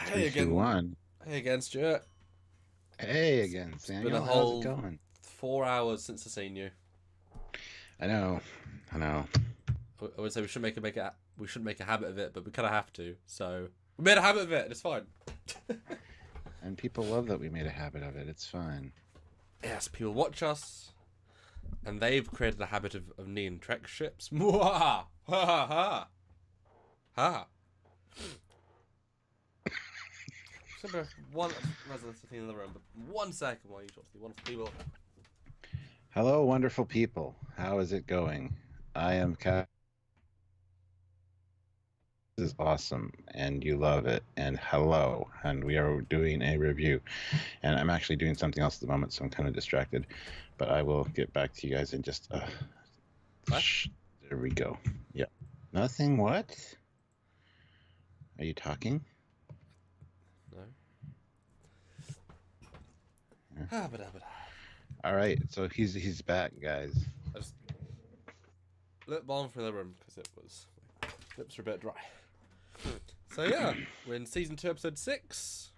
Three, two, one. Hey again, Stuart. Hey again, It's been a Samuel. How's it whole going? 4 hours since I've seen you. I know, I know. I would say we shouldn't make a habit of it, but we kind of have to. So we made a habit of it, and it's fine. And people love that we made a habit of it. It's fine. Yes, people watch us, and they've created a habit of knee and trek ships. Mwah! Ha ha ha ha. So one resident sitting in the room, but 1 second while you talk to the wonderful people. Hello, wonderful people. How is it going? I am Cat. This is awesome, and you love it. And hello, and we are doing a review. And I'm actually doing something else at the moment, so I'm kind of distracted. But I will get back to you guys in just. There we go. Yeah. Nothing. What? Are you talking? No. All right, so he's back, guys. I just lip balm for the room because it was my lips are a bit dry. So yeah, we're in season 2, episode 6.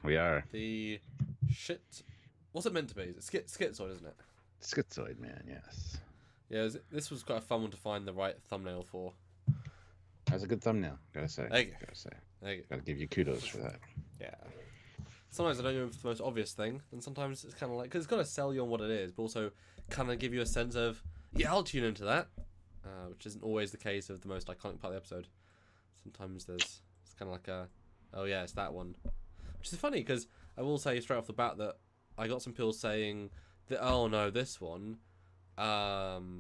We are The shit. What's it meant to be? It's Schizoid, isn't it? Schizoid Man. Yes, Yeah, this was quite a fun one to find the right thumbnail for. that's a good thumbnail. Gotta say. There you go. Gotta say. There you go. Gotta give you kudos for that. Yeah. Sometimes I don't go for the most obvious thing, and sometimes it's kind of like because it's got to sell you on what it is, but also kind of give you a sense of I'll tune into that, which isn't always the case of the most iconic part of the episode. Sometimes it's kind of like oh yeah, it's that one, which is funny because I will say straight off the bat that I got some people saying that oh no, this one,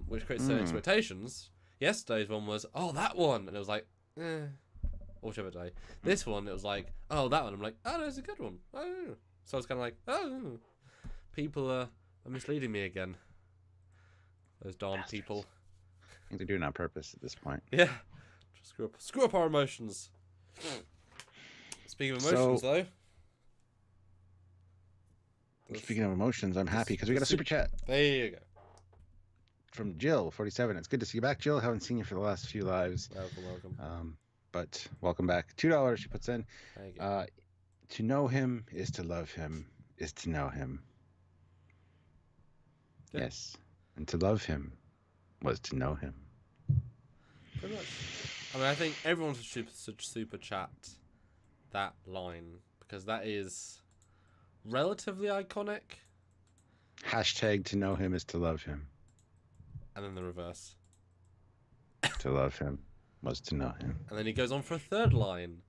which creates certain expectations. Yesterday's one was oh that one, and it was like or whichever day. This one it was like oh that one. I'm like oh no, it's a good one. Oh, so I was kind of like oh, people are misleading me again. Those darn Bastards. people. I think they're doing it on purpose at this point. Yeah. Screw up our emotions. Speaking of emotions, though. Speaking of emotions, I'm happy because we got a super chat There you go. from Jill47. It's good to see you back, Jill. Haven't seen you for the last few lives. Welcome. But welcome back. $2 she puts in. Thank you. To know him is to love him, is to know him. Yeah. Yes. And to love him was to know him. Pretty much. I mean, I think everyone should super chat that line because that is relatively iconic. Hashtag to know him is to love him. And then the reverse. To love him was to know him. And then he goes on for a third line.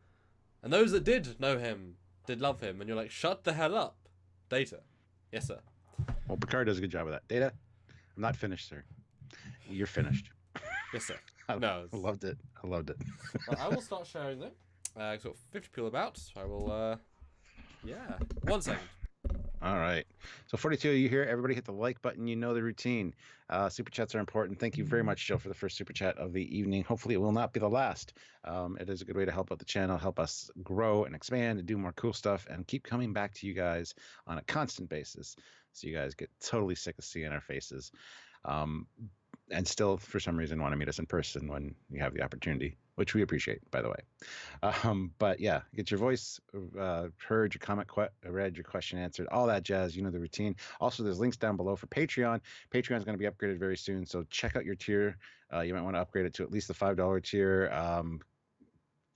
And those that did know him did love him. And you're like, shut the hell up. Data. Yes, sir. Well, Picard does a good job of that. Data, I'm not finished, sir. You're finished. Yes, sir. I No. loved it. I loved it. Well, I will start sharing them. I've got 50 people about, so I will, yeah. 1 second. All right. So 42 of you here. Everybody hit the like button. You know the routine. Super chats are important. Thank you very much, Jill, for the first super chat of the evening. Hopefully it will not be the last. It is a good way to help out the channel, help us grow and expand and do more cool stuff and keep coming back to you guys on a constant basis so you guys get totally sick of seeing our faces. And still, for some reason, want to meet us in person when you have the opportunity, which we appreciate, by the way. But yeah, get your voice heard, your comment read, your question answered, all that jazz. You know the routine. Also, there's links down below for Patreon. Patreon is going to be upgraded very soon, so check out your tier. You might want to upgrade it to at least the $5 tier.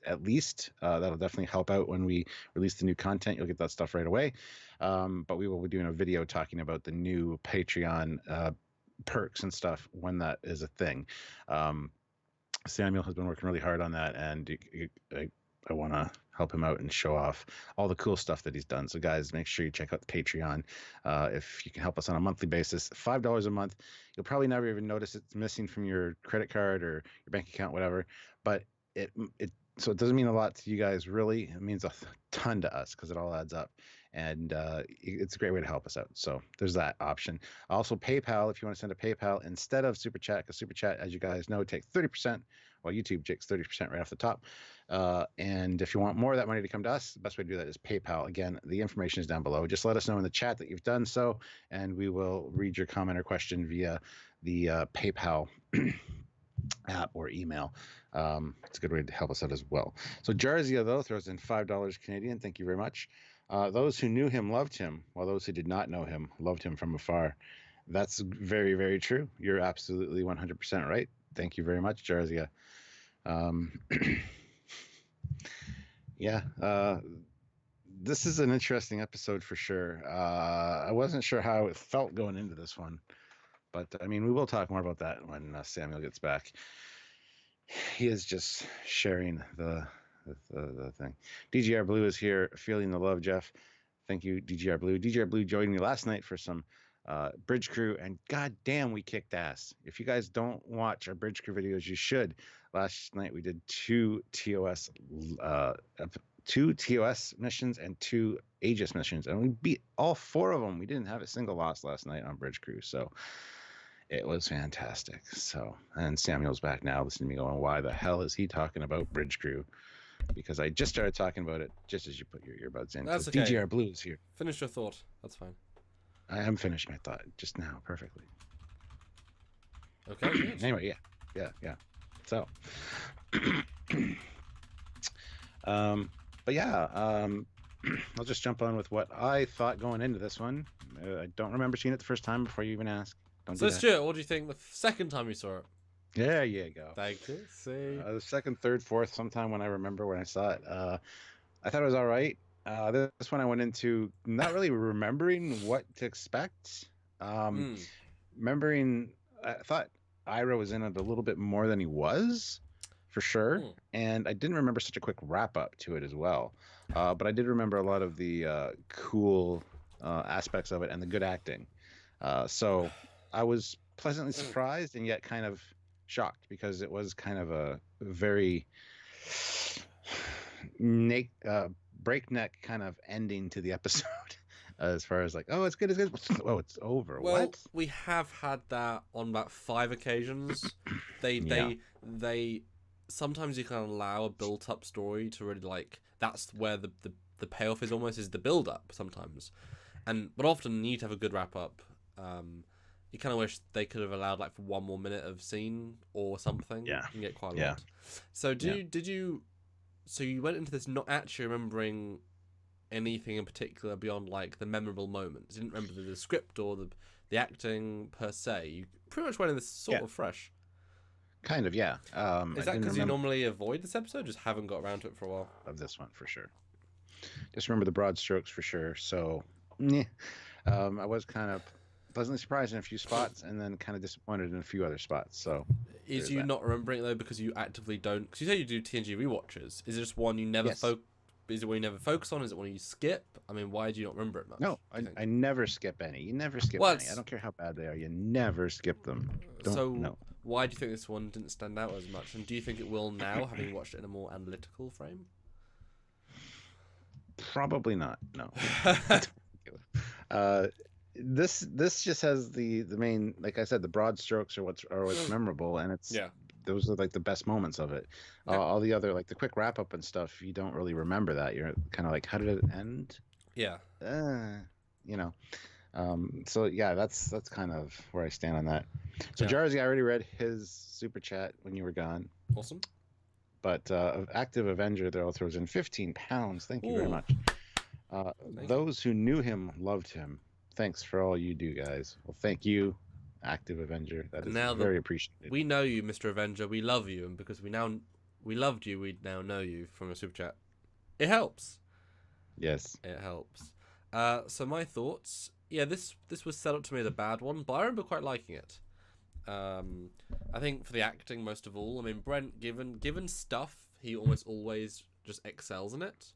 At least that'll definitely help out when we release the new content. You'll get that stuff right away. But we will be doing a video talking about the new Patreon perks and stuff when that is a thing. Samuel has been working really hard on that, and I want to help him out and show off all the cool stuff that he's done. So guys, make sure you check out the Patreon if you can help us on a monthly basis. $5 a month. You'll probably never even notice it's missing from your credit card or your bank account, whatever, but so it doesn't mean a lot to you guys, really. It means a ton to us because it all adds up. And it's a great way to help us out. So there's that option. Also, PayPal, if you want to send a PayPal instead of Super Chat, because Super Chat, as you guys know, takes 30%, while YouTube takes 30% right off the top. And if you want more of that money to come to us, the best way to do that is PayPal. Again, the information is down below. Just let us know in the chat that you've done so, and we will read your comment or question via the PayPal app or email. It's a good way to help us out as well. So Jarzia, though, throws in $5 Canadian. Thank you very much. Those who knew him loved him, while those who did not know him loved him from afar. That's very, very true. You're absolutely 100% right. Thank you very much, Jarzia. Yeah, this is an interesting episode for sure. I wasn't sure how it felt going into this one, but I mean, we will talk more about that when Samuel gets back. He is just sharing the thing. DGR Blue is here, feeling the love, Jeff. Thank you, DGR Blue. DGR Blue joined me last night for some Bridge Crew, and goddamn, we kicked ass. If you guys don't watch our Bridge Crew videos, you should. Last night we did two TOS missions and two Aegis missions, and we beat all four of them. We didn't have a single loss last night on Bridge Crew, so it was fantastic. So, and Samuel's back now listening to me going, why the hell is he talking about Bridge Crew? Because I just started talking about it just as you put your earbuds in. That's so okay. DGR Blue is here. Finish your thought. That's fine. I am finishing my thought just now perfectly. Okay. Good. Anyway, yeah. So, but yeah, I'll just jump on with what I thought going into this one. I don't remember seeing it the first time before you even ask. So, Stuart, what do you think the second time you saw it? There you go. Thank you. See. The second, third, fourth, sometime when I remember when I saw it. I thought it was all right. This one I went into not really remembering what to expect. Remembering, I thought Ira was in it a little bit more than he was, for sure. And I didn't remember such a quick wrap up to it as well. But I did remember a lot of the cool aspects of it and the good acting. So I was pleasantly surprised and yet kind of shocked because it was kind of a very breakneck kind of ending to the episode. As far as like, oh, it's good, oh, it's over. Well, what? We have had that on about 5 occasions. They sometimes you can allow a built-up story to really like. That's where the payoff is almost is the build-up sometimes, but often you need to have a good wrap-up. You kind of wish they could have allowed like for 1 more minute of scene or something. Yeah, you can get quite a lot. So did you? So you went into this not actually remembering anything in particular beyond like the memorable moments. You didn't remember the script or the acting per se. You pretty much went in this sort of fresh. Kind of, yeah. Is that because you normally avoid this episode? Just haven't got around to it for a while. Of this one for sure. Just remember the broad strokes for sure. So, yeah, I was kind of pleasantly surprised in a few spots and then kind of disappointed in a few other spots. So, is you not remembering it though because you actively don't? Because you say you do TNG rewatches. Is it just one you never Is it one you never focus on? Is it one you skip? I mean, why do you not remember it much? No, I never skip any. You never skip any. I don't care how bad they are. You never skip them. Why do you think this one didn't stand out as much? And do you think it will now, having watched it in a more analytical frame? Probably not. No. This just has the main, like I said, the broad strokes are what's memorable, and it's those are like the best moments of it. All the other like the quick wrap up and stuff, you don't really remember that. You're kind of like, how did it end? Yeah. So yeah, that's kind of where I stand on that. So Jarzy, I already read his super chat when you were gone. Awesome. But Active Avenger there throws in 15 pounds. Thank you very much. Those who knew him loved him. Thanks for all you do, guys. Well, thank you, Active Avenger. That is very appreciated. We know you, Mr. Avenger. We love you, and because we loved you, we now know you from a super chat. It helps. Yes. It helps. So my thoughts. Yeah, this was set up to me as a bad one, but I remember quite liking it. I think for the acting most of all. I mean, Brent, given stuff, he almost always just excels in it.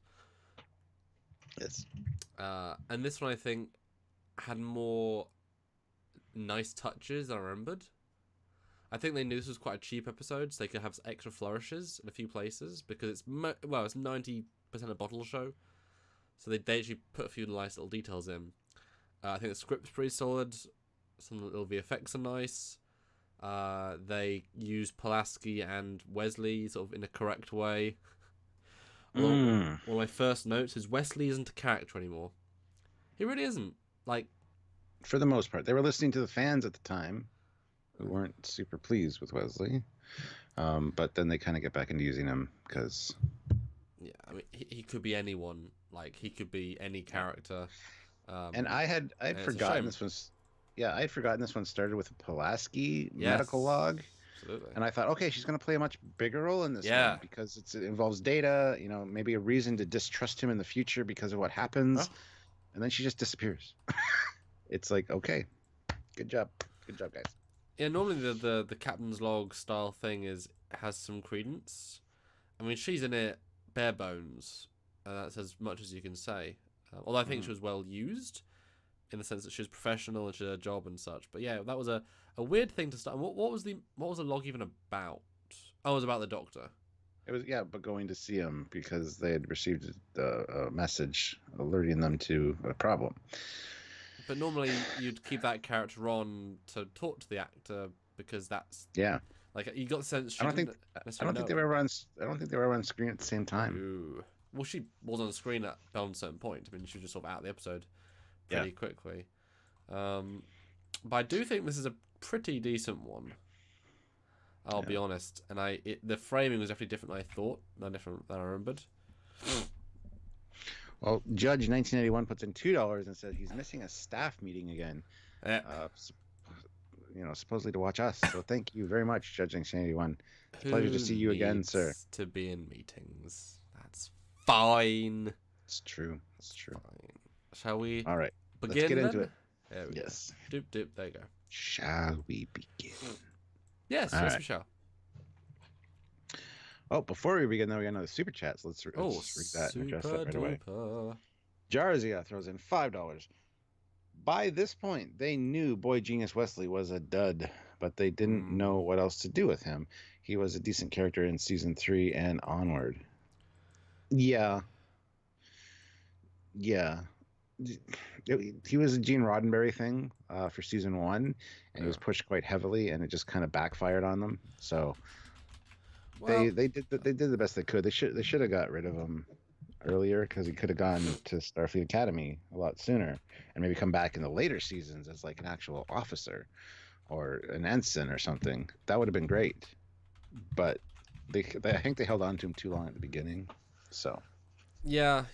Yes. And this one I think had more nice touches than I remembered. I think they knew this was quite a cheap episode, so they could have extra flourishes in a few places because it's 90% a bottle show, so they actually put a few nice little details in. I think the script's pretty solid. Some little VFX are nice. They use Pulaski and Wesley sort of in a correct way. One of my first notes is Wesley isn't a character anymore. He really isn't. Like, for the most part, they were listening to the fans at the time who weren't super pleased with Wesley. But then they kind of get back into using him because. Yeah, I mean, he could be anyone. Like, he could be any character. And I'd and it's a forgotten shame. this was. Yeah, I'd forgotten this one started with a Pulaski medical Yes, log. absolutely. And I thought, okay, she's going to play a much bigger role in this one Yeah. because it involves data, maybe a reason to distrust him in the future because of what happens. Oh, And then she just disappears. It's like, okay, good job. Good job, guys. yeah. Normally, the captain's log style thing has some credence. I mean, she's in it bare bones, and that's as much as you can say. Although I think she was well used in the sense that she was professional and she did her job and such. But yeah, that was a weird thing to start. What was the log even about? Oh, it was about the doctor. It was, yeah, but going to see him because they had received a message alerting them to a problem. But normally you'd keep that character on to talk to the actor because that's Yeah. like you got the sense she I don't think didn't I necessarily don't think know. they were on. I don't think they were on screen at the same time. Ooh. Well, she was on screen at a certain point. I mean, she was just sort of out of the episode pretty quickly. But I do think this is a pretty decent one. I'll be honest, and the framing was definitely different than I thought, different than I remembered. Well, Judge 1981 puts in $2 and says he's missing a staff meeting again. Yeah. Supposedly to watch us. So thank you very much, Judge 1981. It's a pleasure to see you again, sir. To be in meetings. That's fine. It's true. It's true. Fine. Shall we? All right. Begin. Let's get into it. There we yes. Go. Doop doop. There you go. Shall we begin? Yes. All Yes, right. we shall. Oh, before we begin, though, we got another super chat. So let's read that and address that right away. Jarzia throws in $5. By this point, they knew Boy Genius Wesley was a dud, but they didn't know what else to do with him. He was a decent character in season 3 and onward. Yeah. He was a Gene Roddenberry thing for season 1, and he was pushed quite heavily, and it just kind of backfired on them. So they did the best they could. They should have got rid of him earlier because he could have gone to Starfleet Academy a lot sooner and maybe come back in the later seasons as like an actual officer or an ensign or something. That would have been great. But I think they held on to him too long at the beginning. So yeah,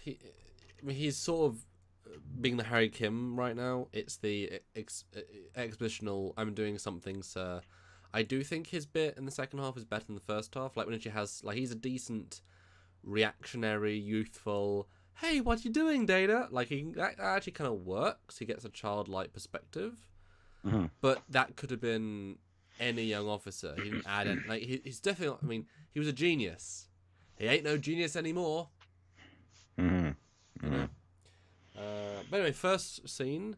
he's sort of being the Harry Kim right now. It's the expositional I'm doing something, sir. I do think his bit in the second half is better than the first half. Like when she has he's a decent reactionary, youthful, hey, what you doing, Data? Like that actually kind of works. He gets a childlike perspective. Mm-hmm. But that could have been any young officer. He didn't add any, he's definitely, I mean, he was a genius. He ain't no genius anymore. Mm-hmm. You know? But anyway, first scene,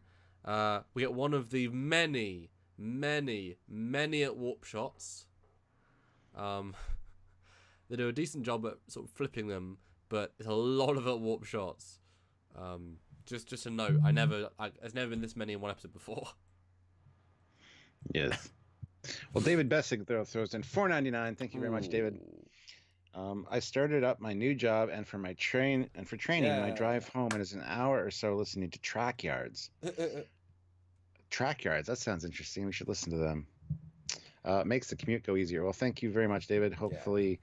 we get one of the many at warp shots. They do a decent job at sort of flipping them, but it's a lot of at warp shots. Just a note, there's never been this many in one episode before. Yes. Well, David Bessick throws in $4.99. Thank you very much, David. I started up my new job, and for training, my drive home is an hour or so listening to Track Yards. Track Yards, that sounds interesting. We should listen to them. Makes the commute go easier. Well, thank you very much, David. Hopefully,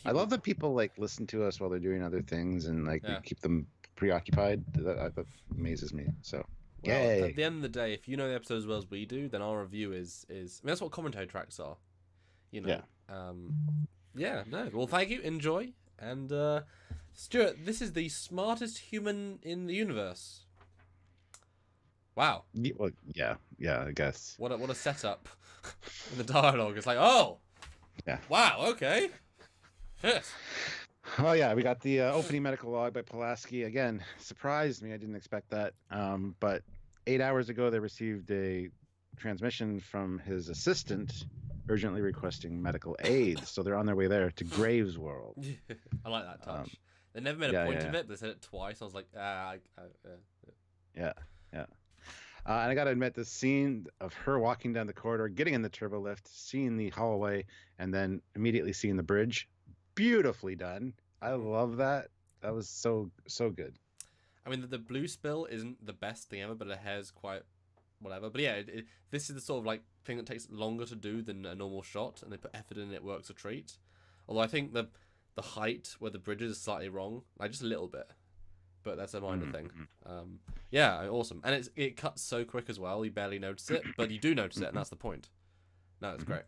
I love that people listen to us while they're doing other things and we keep them preoccupied. That amazes me. So, well, at the end of the day, if you know the episode as well as we do, then our review is I mean, that's what commentary tracks are. Well, thank you. Enjoy. And Stuart, this is the smartest human in the universe. Wow. Well, yeah, I guess. What a setup in the dialogue. It's like, oh, yeah. Wow. Okay. Yes. Oh yeah, we got the opening medical log by Pulaski. Again, surprised me. I didn't expect that. But 8 hours ago, they received a transmission from his assistant urgently requesting medical aid. So they're on their way there to Graves' world. I like that touch. They never made a point of it, but they said it twice. I was like, Yeah. And I got to admit, the scene of her walking down the corridor, getting in the turbo lift, seeing the hallway, and then immediately seeing the bridge, beautifully done. I love that. That was so good. I mean, the blue spill isn't the best thing ever, but her hair's quite whatever. But yeah, this is the sort of like thing that takes longer to do than a normal shot, and they put effort in it. It works a treat. Although I think the height where the bridge is slightly wrong, like just a little bit, but that's a minor thing. Yeah, awesome, and it cuts so quick as well. You barely notice it, but you do notice it, and that's the point. No, it's great.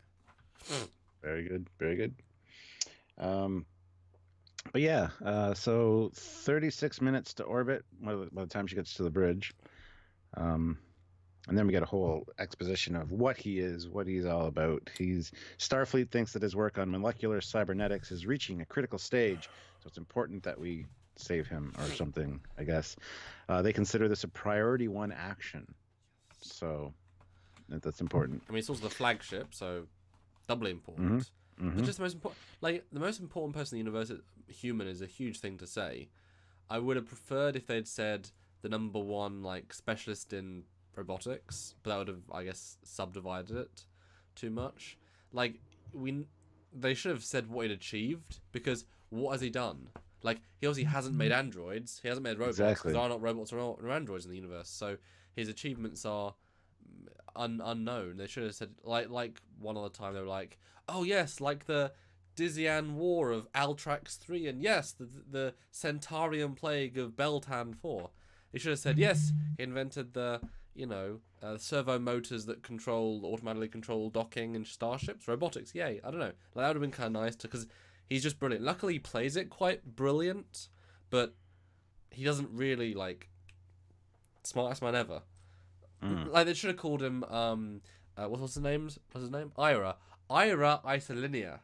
Very good, very good. But yeah, so 36 minutes to orbit by the time she gets to the bridge. And then we get a whole exposition of what he is, what he's all about. Starfleet thinks that his work on molecular cybernetics is reaching a critical stage, so it's important that we save him or something, I guess. They consider this a priority 1 action, so that's important. I mean, it's also the flagship, so doubly important. It's just the most important. Like, the most important person in the universe, human, is a huge thing to say. I would have preferred if they'd said the number 1 like specialist in robotics, but that would have, I guess, subdivided it too much. Like, they should have said what he'd achieved, because what has he done? Like, he obviously hasn't made androids, he hasn't made robots, because there are not robots or androids in the universe, so his achievements are unknown. They should have said, like one other time, they were like, oh yes, like the Dizian War of Altrax 3, and yes, the Centaurian Plague of Beltan 4. They should have said, yes, he invented the servo motors that automatically control docking in starships, robotics, yay. I don't know. Like, that would have been kind of nice, because he's just brilliant. Luckily, he plays it quite brilliant, but he doesn't really, like, smartest man ever. Like, they should have called him, what's his name? Ira Isolinea.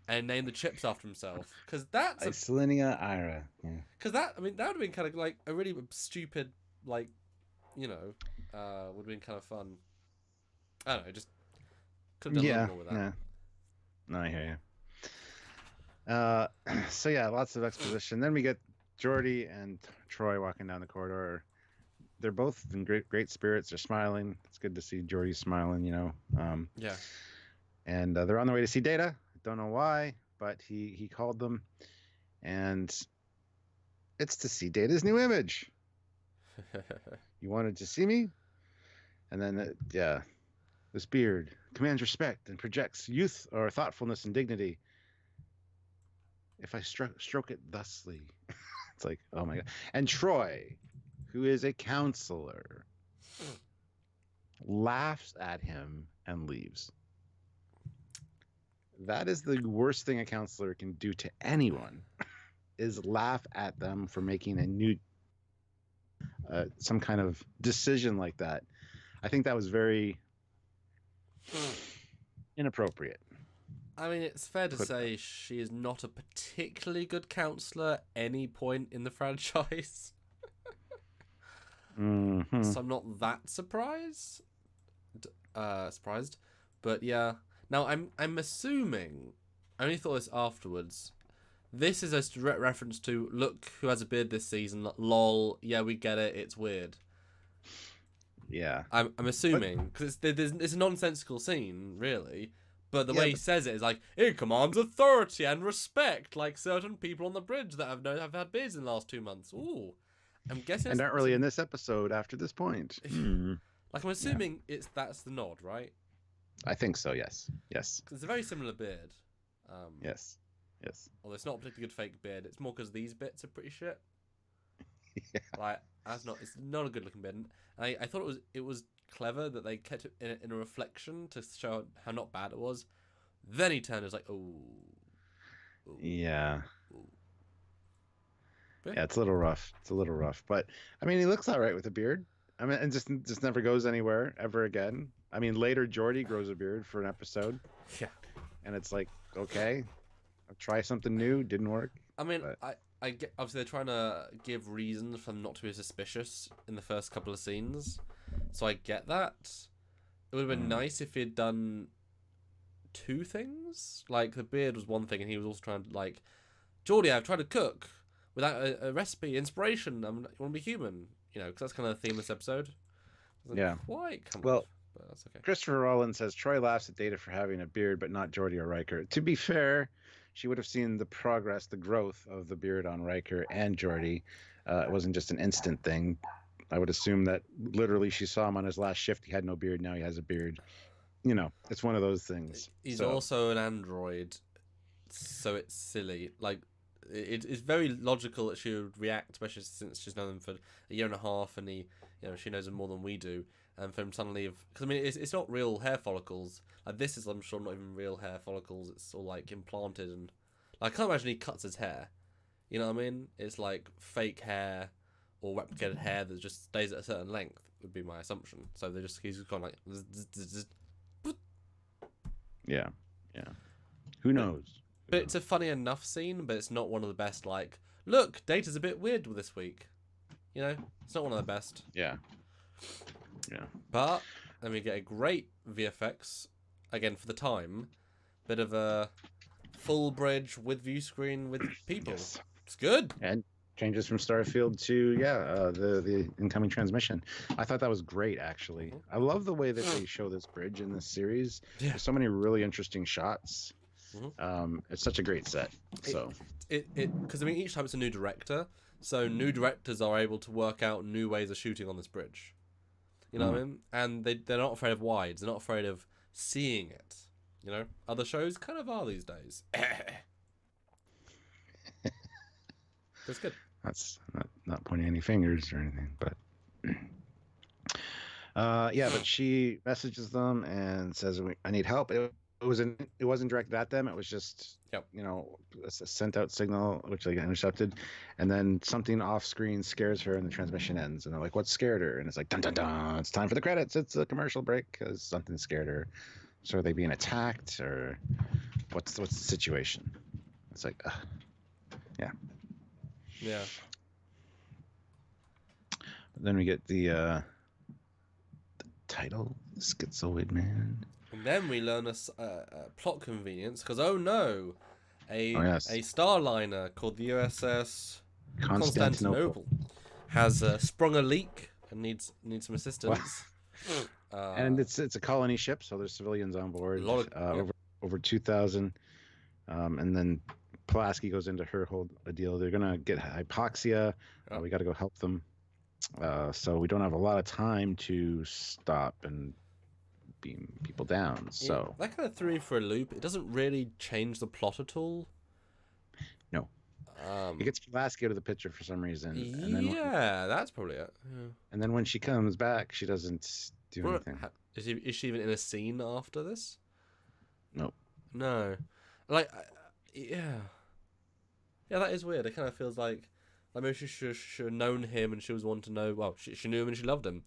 And named the chips after himself. Because that's... Isolinea Ira. Yeah. Because that would have been kind of, like, a really stupid, like, would have been kind of fun. I don't know, just could have done a little more with that. Yeah. No, I hear you. So yeah, lots of exposition. Then we get Geordi and Troy walking down the corridor. They're both in great spirits. They're smiling. It's good to see Geordi smiling, Yeah. And they're on their way to see Data. Don't know why, but he called them, and it's to see Data's new image. You wanted to see me? And then, this beard commands respect and projects youth or thoughtfulness and dignity. If I stroke it thusly. It's like, oh my God. And Troy, who is a counselor, laughs at him and leaves. That is the worst thing a counselor can do to anyone, is laugh at them for making a new some kind of decision like that. I think that was very inappropriate. I mean, it's fair to say she is not a particularly good counselor at any point in the franchise. So I'm not that surprised. But yeah. Now, I'm assuming, I only thought this afterwards, this is a direct reference to, look who has a beard this season, lol, yeah, we get it, it's weird. Yeah. I'm assuming, because it's a nonsensical scene, really, but the way he says it is like, it commands authority and respect, like certain people on the bridge that have had beards in the last 2 months. Ooh. I'm guessing and aren't really in this episode after this point. Like, I'm assuming that's the nod, right? I think so, yes. Yes. Because it's a very similar beard. Yes. Although it's not a particularly good fake beard. It's more because these bits are pretty shit. Yeah. Like, it's not a good looking beard. And I thought it was clever that they kept it in a reflection to show how not bad it was. Then he turned and was like, ooh. Yeah. Ooh. Yeah, it's a little rough. But, I mean, he looks all right with a beard. I mean, and just never goes anywhere ever again. I mean, later Geordi grows a beard for an episode. Yeah. And it's like, okay, I'll try something new. Didn't work. I mean, I get, obviously they're trying to give reasons for them not to be suspicious in the first couple of scenes. So I get that. It would have been nice if he'd done 2 things. Like, the beard was one thing, and he was also trying to, like, Geordi, I've tried to cook without a recipe, inspiration. You want to be human, because that's kind of the theme of this episode. Yeah. Quite come well, off, but that's okay. Christopher Rowland says Troy laughs at Data for having a beard, but not Geordi or Riker. To be fair, she would have seen the progress, the growth of the beard on Riker and Geordi. It wasn't just an instant thing. I would assume that literally she saw him on his last shift. He had no beard. Now he has a beard. You know, it's one of those things. He's also an android, so it's silly. Like, it's very logical that she would react, especially since she's known him for a year and a half, and she knows him more than we do. And for him suddenly, because I mean, it's not real hair follicles. Like, this is, I'm sure, not even real hair follicles. It's all like implanted, and I can't imagine he cuts his hair. You know what I mean? It's like fake hair or replicated hair that just stays at a certain length, would be my assumption. So he's just kind of like. Yeah. Who knows? But it's a funny enough scene, but it's not one of the best. Like, look, Data's a bit weird this week. You know, it's not one of the best. Yeah. But then we get a great VFX again for the time. Bit of a full bridge with view screen with people. Yes. It's good. And changes from Starfield to the incoming transmission. I thought that was great, actually. I love the way that they show this bridge in this series. Yeah. There's so many really interesting shots. It's such a great set. So because I mean, each time it's a new director, so new directors are able to work out new ways of shooting on this bridge. You know what I mean? And they're not afraid of wides. They're not afraid of seeing it. You know, other shows kind of are these days. That's good. That's not pointing any fingers or anything, but but she messages them and says, "I need help." It wasn't directed at them. It was just a sent out signal which they got intercepted, and then something off screen scares her, and the transmission ends. And they're like, "What scared her?" And it's like, "Dun dun dun! It's time for the credits. It's a commercial break because something scared her." So are they being attacked, or what's the situation? It's like, yeah. Then we get the title, Schizoid Man. And then we learn a plot convenience, because a starliner called the USS Constantinople has sprung a leak and needs some assistance. And it's a colony ship, so there's civilians on board. Over 2,000. And then Pulaski goes into her whole deal. They're gonna get hypoxia. We got to go help them. So we don't have a lot of time to stop and beam people down. So that kind of threw me for a loop. It doesn't really change the plot at all. No. It gets Pulaski out of the picture for some reason. And then that's probably it. Yeah. And then when she comes back, she doesn't do anything. Is she even in a scene after this? Nope. No. Like, yeah, that is weird. It kind of feels like maybe she should have known him, and she was one to know. Well, she knew him and she loved him.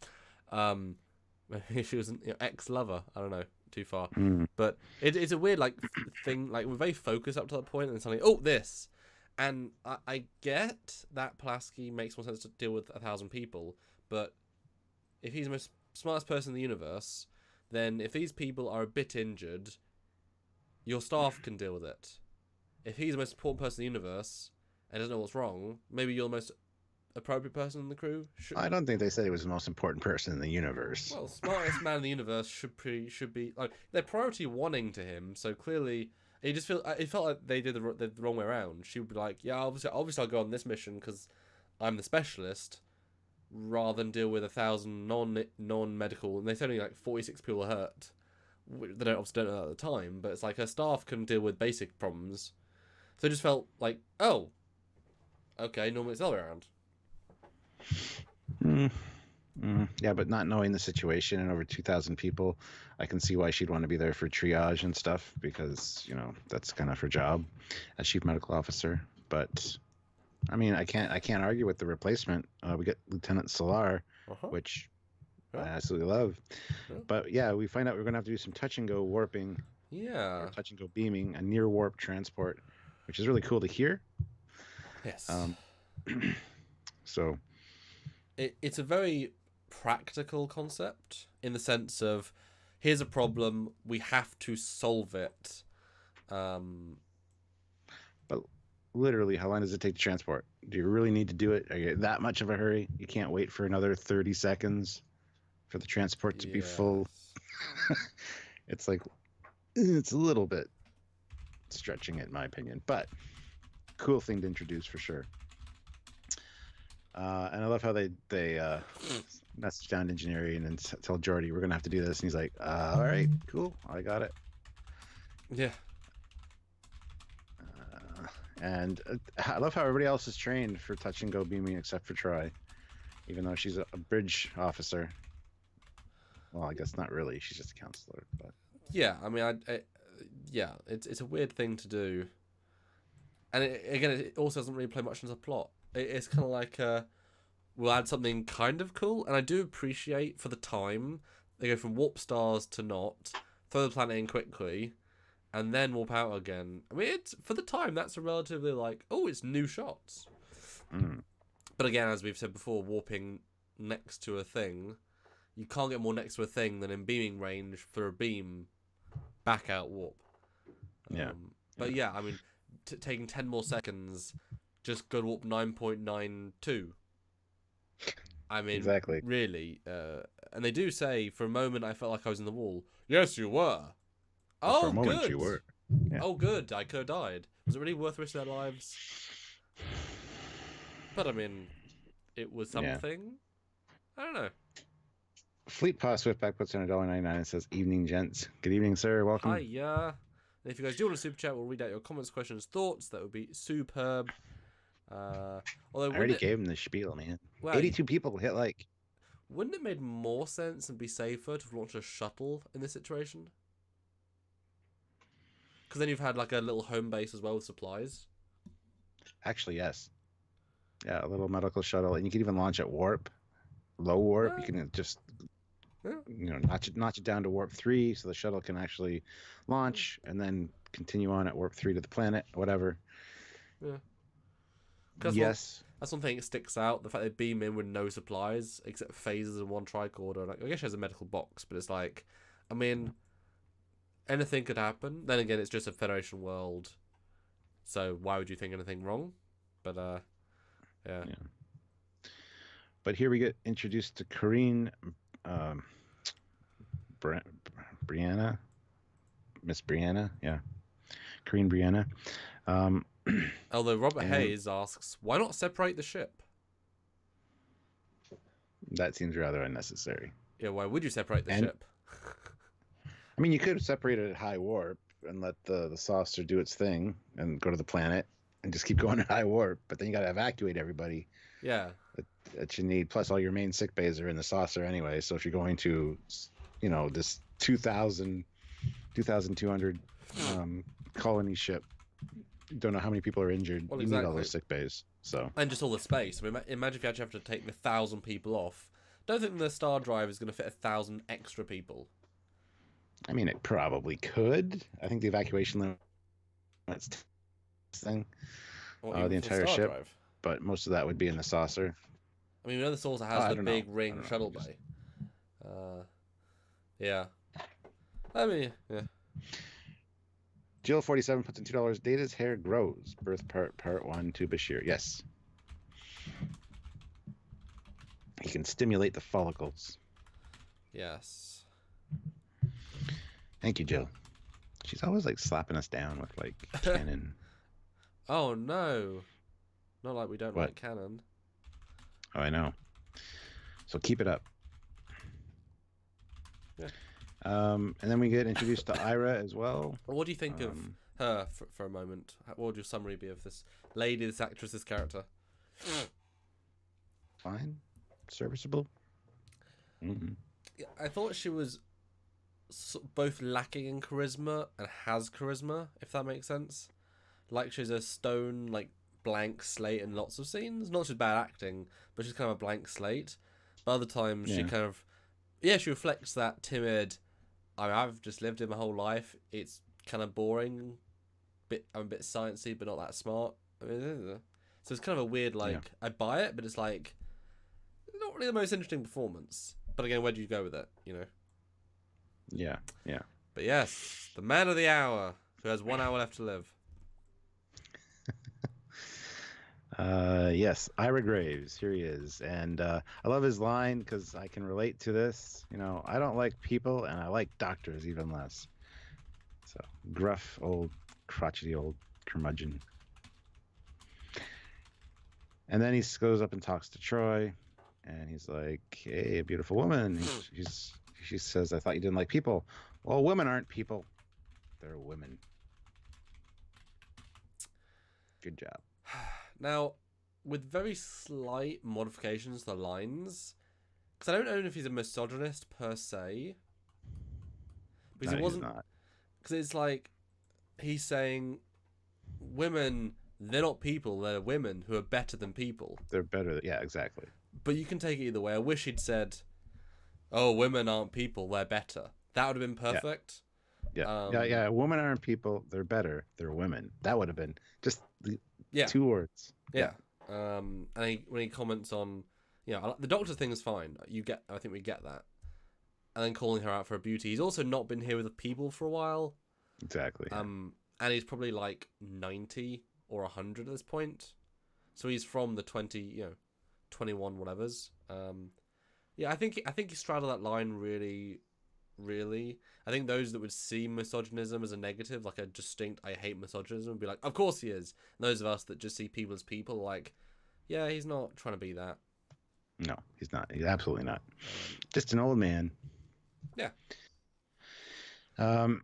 Maybe she was an ex-lover. I don't know. Too far. But it's a weird thing. Like, we're very focused up to that point, and suddenly, this. And I get that Pulaski makes more sense to deal with 1,000 people, but if he's the most smartest person in the universe, then if these people are a bit injured, your staff can deal with it. If he's the most important person in the universe and doesn't know what's wrong, maybe you're the most appropriate person in the crew. I don't think they said he was the most important person in the universe. Well, smartest man in the universe should be like their priority wanting to him. So clearly, it felt like they did the wrong way around. She would be like, yeah, obviously I'll go on this mission because I'm the specialist, rather than deal with 1,000 non-medical, and there's only like 46 people hurt. They obviously don't know that at the time, but it's like her staff can deal with basic problems. So it just felt like, oh, okay, normally it's the other way around. Yeah, but not knowing the situation and over 2,000 people, I can see why she'd want to be there for triage and stuff, because that's kind of her job as chief medical officer. But I mean, I can't argue with the replacement. We get Lieutenant Solar, which I absolutely love. But yeah, we find out we're gonna have to do some touch and go warping. Yeah, touch and go beaming, a near warp transport, which is really cool to hear. Yes. So it's a very practical concept in the sense of here's a problem, we have to solve it. But literally, how long does it take to transport? Do you really need to do it? Are you that much of a hurry? You can't wait for another 30 seconds for the transport to be full. It's like, it's a little bit stretching it, in my opinion, but cool thing to introduce for sure. And I love how they message down engineering and tell Geordi we're gonna have to do this, and he's like, "All right, cool, I got it." Yeah. And I love how everybody else is trained for touch and go beaming except for Troy, even though she's a bridge officer. Well, I guess not really. She's just a counselor. But Yeah, I mean, yeah, it's a weird thing to do, and it also doesn't really play much into the plot. It's kind of like we'll add something kind of cool, and I do appreciate for the time they go from warp stars to not, throw the planet in quickly, and then warp out again. I mean, it's for the time that's a relatively like, oh, it's new shots. But again, as we've said before, warping next to a thing, you can't get more next to a thing than in beaming range for a beam back out warp. Yeah. But yeah, I mean, taking 10 more seconds, just go to warp 9.92. I mean, exactly. Really. And they do say, for a moment, I felt like I was in the wall. Yes, you were. Oh, for a moment, good. you were. Yeah. Oh, good. I could have died. Was it really worth risking their lives? But I mean, it was something. Yeah. I don't know. Fleet Pass Swiftback puts in $1.99 and says, "Evening, gents. Good evening, sir. Welcome." Hi, yeah. And if you guys do want to super chat, we'll read out your comments, questions, thoughts. That would be superb. Although I already gave him the spiel, man. Well, 82 people hit like. Wouldn't it make more sense and be safer to launch a shuttle in this situation? Because then you've had like a little home base as well with supplies. Actually, yes. Yeah, a little medical shuttle, and you can even launch at warp, low warp. You can just, notch it down to warp 3, so the shuttle can actually launch and then continue on at warp 3 to the planet, whatever. Yeah. Yes. That's one thing that sticks out. The fact they beam in with no supplies except phasers and one tricorder. Like, I guess she has a medical box, but it's like, I mean, anything could happen. Then again, it's just a Federation world, so why would you think anything wrong? But yeah. But here we get introduced to Corrine, Brianna, Miss Brianna, yeah, Corrine Brianna. Although Robert Hayes asks, why not separate the ship? That seems rather unnecessary. Yeah, why would you separate the ship? I mean, you could separate it at high warp and let the saucer do its thing and go to the planet and just keep going at high warp, but then you got to evacuate everybody. Yeah. That you need, plus all your main sick bays are in the saucer anyway, so if you're going to, this 2,200 colony ship, you don't know how many people are injured. Well, you need all those sick bays. So. And just all the space. I mean, imagine if you actually have to take 1,000 people off. Don't think the Star Drive is going to fit 1,000 extra people. I mean, it probably could. I think the evacuation limits thing, the entire ship, Drive. But most of that would be in the saucer. I mean, we know the saucer has the big ring shuttle bay. Yeah. I mean, yeah. Jill47 puts in $2. Data's hair grows. Birth part 1 to Bashir. Yes. He can stimulate the follicles. Yes. Thank you, Jill. She's always like slapping us down with like canon. Oh no. Not like we don't like canon. Oh, I know. So keep it up. Yeah. And then we get introduced to Ira as well. What do you think of her for a moment? What would your summary be of this lady, this actress, this character? Fine. Serviceable. Mm-hmm. Yeah, I thought she was both lacking in charisma and has charisma, if that makes sense. Like she's a stone, like blank slate in lots of scenes. Not just bad acting, but she's kind of a blank slate. But other times she kind of, she reflects that timid. I mean, I've just lived it my whole life. It's kind of boring. I'm a bit sciencey, but not that smart. I mean, so it's kind of a weird, I buy it, but it's like not really the most interesting performance. But again, where do you go with it? Yeah. But yes, the man of the hour who has 1 hour left to live. Yes, Ira Graves. Here he is, and I love his line because I can relate to this. I don't like people, and I like doctors even less. So gruff, old, crotchety, old curmudgeon. And then he goes up and talks to Troy, and he's like, "Hey, a beautiful woman." She says, "I thought you didn't like people." Well, women aren't people; they're women. Good job. Now, with very slight modifications to the lines, because I don't know if he's a misogynist per se, because No, he he's wasn't. not. Because it's like he's saying women, they're not people, they're women who are better than people. They're better. Yeah, exactly. But you can take it either way. I wish he'd said, "Oh, women aren't people; they're better." That would have been Yeah, perfect. yeah. Women aren't people; they're better. They're women. That would have been just the Yeah, 2 words. yeah. And when he comments on, the doctor thing is fine. I think we get that. And then calling her out for her beauty. He's also not been here with the people for a while. Exactly. Yeah. And he's probably like 90 or 100 at this point. So he's from the 21 whatevers. I think he straddled that line really, really. I think those that would see misogynism as a negative, like a distinct "I hate misogynism," would be like, "Of course he is." And those of us that just see people as people, like, yeah, he's not trying to be that. No, he's not. He's absolutely not. Just an old man. Yeah. Um,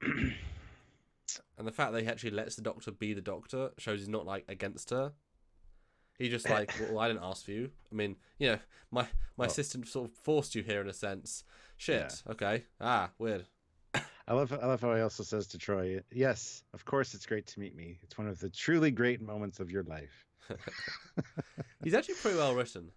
And the fact that he actually lets the doctor be the doctor shows he's not like against her. He just like, well, I didn't ask for you. I mean, my assistant sort of forced you here in a sense. Shit. Yeah. Okay. Weird. I love how he also says to Troy, "Yes, of course, it's great to meet me. It's one of the truly great moments of your life." He's actually pretty well written.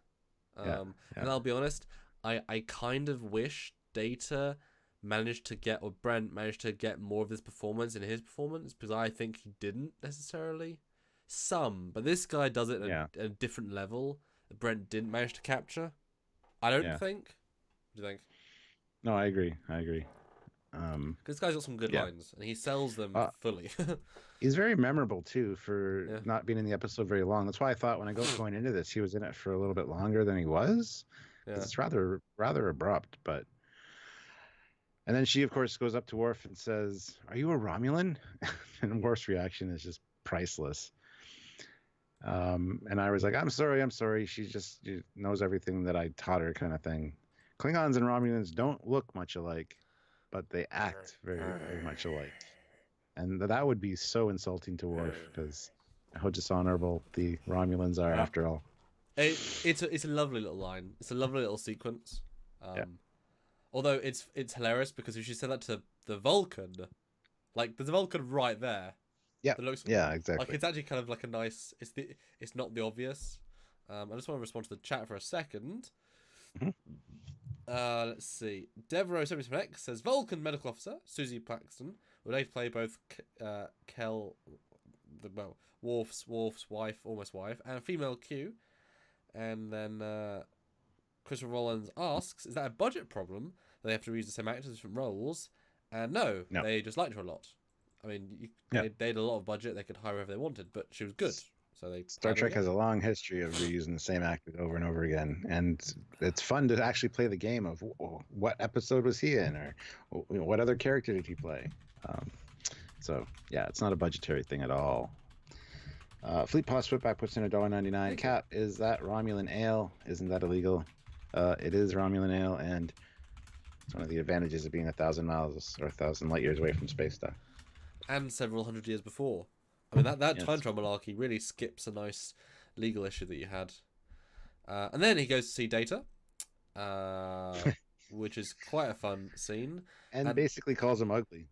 Yeah. And I'll be honest, I kind of wish Data managed to get, or Brent managed to get more of this performance in his performance, because I think he didn't necessarily. But this guy does it at a different level that Brent didn't manage to capture. I don't think. What do you think? No, I agree. This guy's got some good lines, and he sells them fully. He's very memorable too for not being in the episode very long. That's why I thought when I was going into this, he was in it for a little bit longer than he was. Yeah. It's rather abrupt, but. And then she, of course, goes up to Worf and says, "Are you a Romulan?" And Worf's reaction is just priceless. And I was like, I'm sorry. She knows everything that I taught her, kind of thing. Klingons and Romulans don't look much alike, but they act very, very much alike. And that would be so insulting to Worf, because how dishonorable the Romulans are, after all. It's a lovely little line. It's a lovely little sequence. Although it's hilarious, because if she said that to the Vulcan, like there's a Vulcan right there. Yeah. Exactly. Like it's actually kind of like a nice. It's not the obvious. I just want to respond to the chat for a second. Mm-hmm. Let's see. Devereaux77X says Vulcan medical officer Susie Paxton would later play both Worf's wife, almost wife, and female Q. And then Christopher Rollins asks, "Is that a budget problem? They have to reuse the same actors in different roles?" And no, they just liked her a lot. I mean, they had a lot of budget; they could hire whoever they wanted, but she was good. So Star Trek has a long history of reusing the same actors over and over again, and it's fun to actually play the game of what episode was he in, or what other character did he play. So yeah, it's not a budgetary thing at all. Fleet Paw Switback puts in $1.99. Cap, is that Romulan ale? Isn't that illegal? It is Romulan ale, and it's one of the advantages of being 1,000 miles or 1,000 light years away from space stuff. And several hundred years before. I mean, that time travel malarkey really skips a nice legal issue that you had. And then he goes to see Data, which is quite a fun scene. And basically calls him ugly.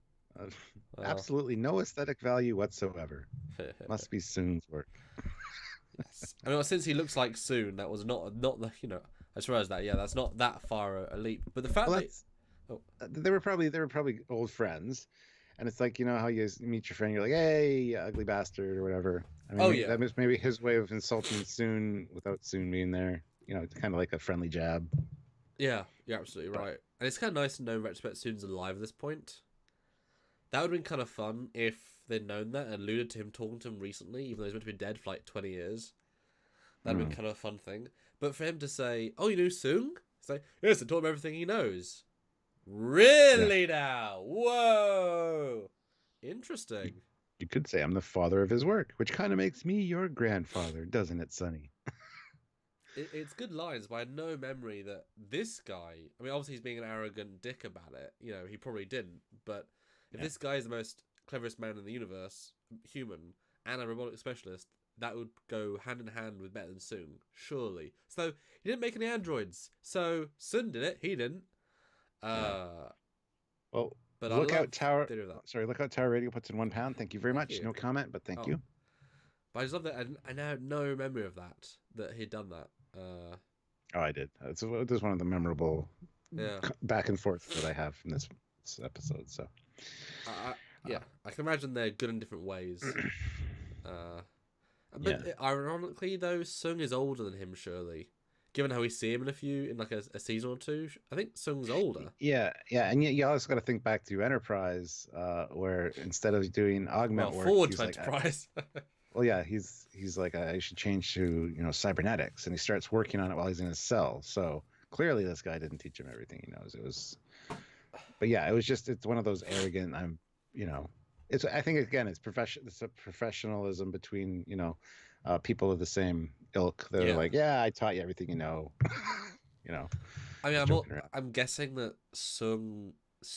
Absolutely no aesthetic value whatsoever. Must be Soon's work. Yes. I mean, since he looks like Soon, that was not the, I just realized that, that's not that far a leap. But the fact they were probably old friends. And it's like, how you meet your friend, you're like, "Hey, ugly bastard," or whatever. I mean, that was maybe his way of insulting Soon without Soon being there. Kind of like a friendly jab. Yeah, you're absolutely right. And it's kind of nice to know in retrospect Soon's alive at this point. That would have been kind of fun if they'd known that and alluded to him talking to him recently, even though he's meant to be dead for like 20 years. That would have been kind of a fun thing. But for him to say, "Oh, you knew Soong?" It's like, yes, I told him everything he knows. Really now? Whoa! Interesting. You could say I'm the father of his work, which kind of makes me your grandfather, doesn't it, Sonny? it's good lines, but I had no memory that this guy. I mean, obviously he's being an arrogant dick about it. You know, he probably didn't. But if this guy is the most cleverest man in the universe, human, and a robotic specialist, that would go hand in hand with better than Sung, surely. So he didn't make any androids. So Sun did it. He didn't. Well, But Lookout Tower. theory of that. Sorry, Lookout Tower Radio puts in £1. Thank you very Thank much. you. No comment, but thank Oh. you. But I just love that. I now have no memory of that he'd done that. Oh, I did. This is one of the memorable back and forth that I have from this episode. So, I can imagine they're good in different ways. But ironically, though, Sung is older than him, surely. Given how we see him in like a season or two, I think Sung's older. Yeah, and you also got to think back to Enterprise, where instead of doing augment work, forward he's to like, Enterprise. well, yeah, he's like, I should change to cybernetics, and he starts working on it while he's in his cell. So clearly, this guy didn't teach him everything he knows. But yeah, it's one of those arrogant. I think again, it's a professionalism between people of the same ilk. They're like, yeah, I taught you everything you know. I mean, I'm guessing that Sung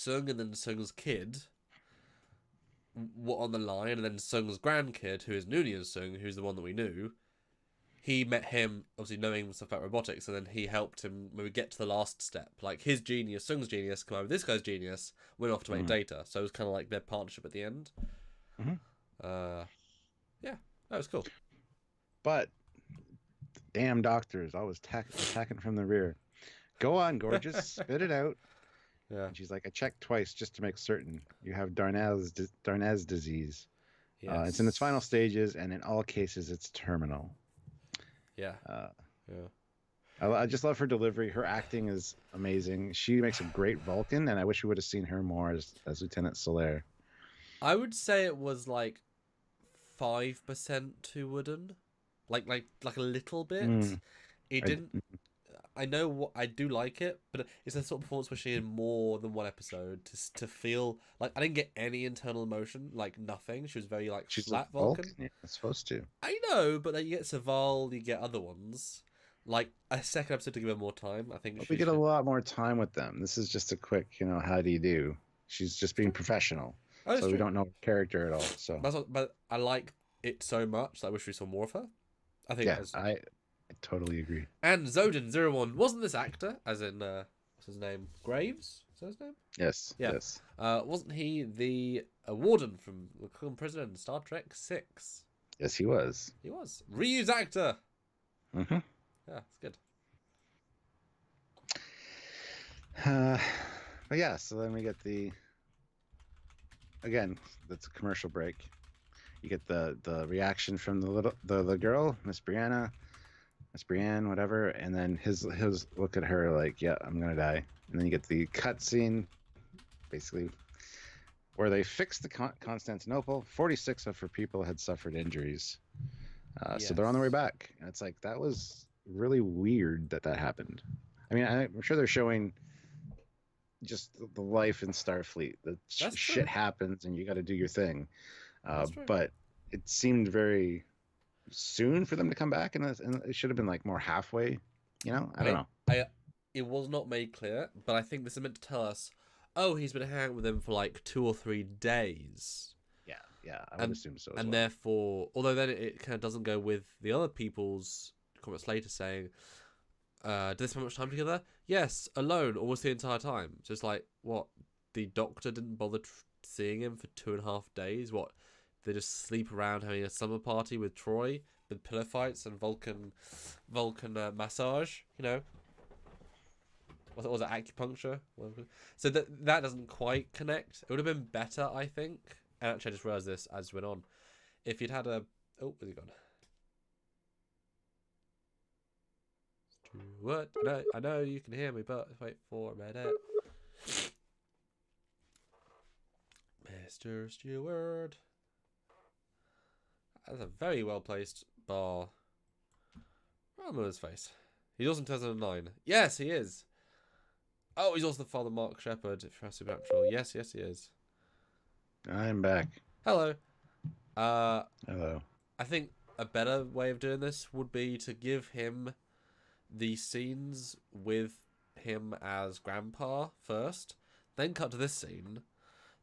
and then Sung's kid were on the line, and then Sung's grandkid, who is Noonien Sung, who's the one that we knew. He met him, obviously knowing stuff about robotics, and then he helped him when we get to the last step. Like his genius, Sung's genius, combined with this guy's genius, went off to make data. So it was kind of like their partnership at the end. Yeah, that was cool. But damn doctors always attacking from the rear. Go on, gorgeous, spit it out. Yeah. And she's like, I checked twice just to make certain you have Darnez disease. Yes. It's in its final stages, and in all cases, it's terminal. Yeah. I just love her delivery. Her acting is amazing. She makes a great Vulcan, and I wish we would have seen her more as Lieutenant Solaire. I would say it was like 5% too wooden, like a little bit. It didn't. I know what I do like it, but it's a sort of performance where she in more than one episode to feel like I didn't get any internal emotion, like nothing. She was very like She's flat a Vulcan. Yeah, it's supposed to. I know, but then you get Saval, you get other ones. Like a second episode to give her more time. I think we get a lot more time with them. This is just a quick, how do you do? She's just being professional, so we don't know her character at all. So, but I like it so much that I wish we saw more of her. I think. Yeah, I totally agree. And Zodin01 wasn't this actor, as in what's his name? Graves? Is that his name? Yes. Yeah. Yes. Wasn't he the warden from President in Star Trek 6? Yes, he was. He was. Reused actor. Mm-hmm. Yeah, it's good. But yeah, so then we get again, that's a commercial break. You get the reaction from the girl, Miss Brienne, whatever, and then his look at her like, yeah, I'm gonna die. And then you get the cutscene, basically, where they fixed the Constantinople. 46 of her people had suffered injuries, so they're on their way back. And it's like, that was really weird that happened. I mean, I'm sure they're showing just the life in Starfleet. The shit happens, and you got to do your thing. But it seemed very soon for them to come back, and it should have been like more halfway. I don't know. It was not made clear, but I think this is meant to tell us, oh, he's been hanging with them for like 2 or 3 days. Yeah, I would assume so. And therefore, although then it kind of doesn't go with the other people's comments later saying, did they spend much time together? Yes, alone almost the entire time. So it's like, what? The doctor didn't bother seeing him for 2.5 days? What? They just sleep around having a summer party with Troy, with pillow fights and Vulcan massage, What was it, acupuncture? So that doesn't quite connect. It would have been better, I think. And actually, I just realised this as we went on. If you'd had a... Oh, where's he gone? What? I know you can hear me, but wait for a minute. Mr. Stewart. That's a very well-placed bar. I'm on his face. He's also in 2009. Yes, he is. Oh, he's also the father Mark Shepard for Supernatural. Yes, he is. I'm back. Hello. Hello. I think a better way of doing this would be to give him the scenes with him as Grandpa first, then cut to this scene,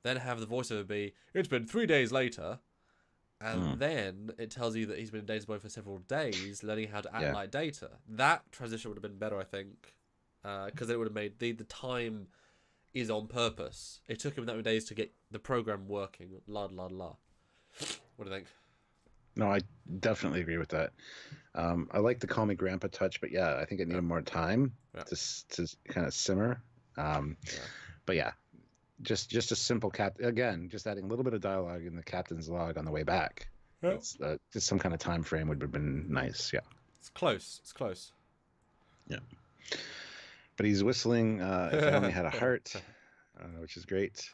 then have the voiceover be, "It's been 3 days later," and then it tells you that he's been in Data Boy for several days, learning how to act like Data. That transition would have been better, I think, because it would have made the time is on purpose. It took him that many days to get the program working. La la la. What do you think? No, I definitely agree with that. I like the call me grandpa touch, but yeah, I think it needed more time to kind of simmer. But yeah, just a simple again, just adding a little bit of dialogue in the captain's log on the way back. It's just some kind of time frame would have been nice. Yeah, it's close. It's close. Yeah, but he's whistling "If I Only Had a Heart," which is great.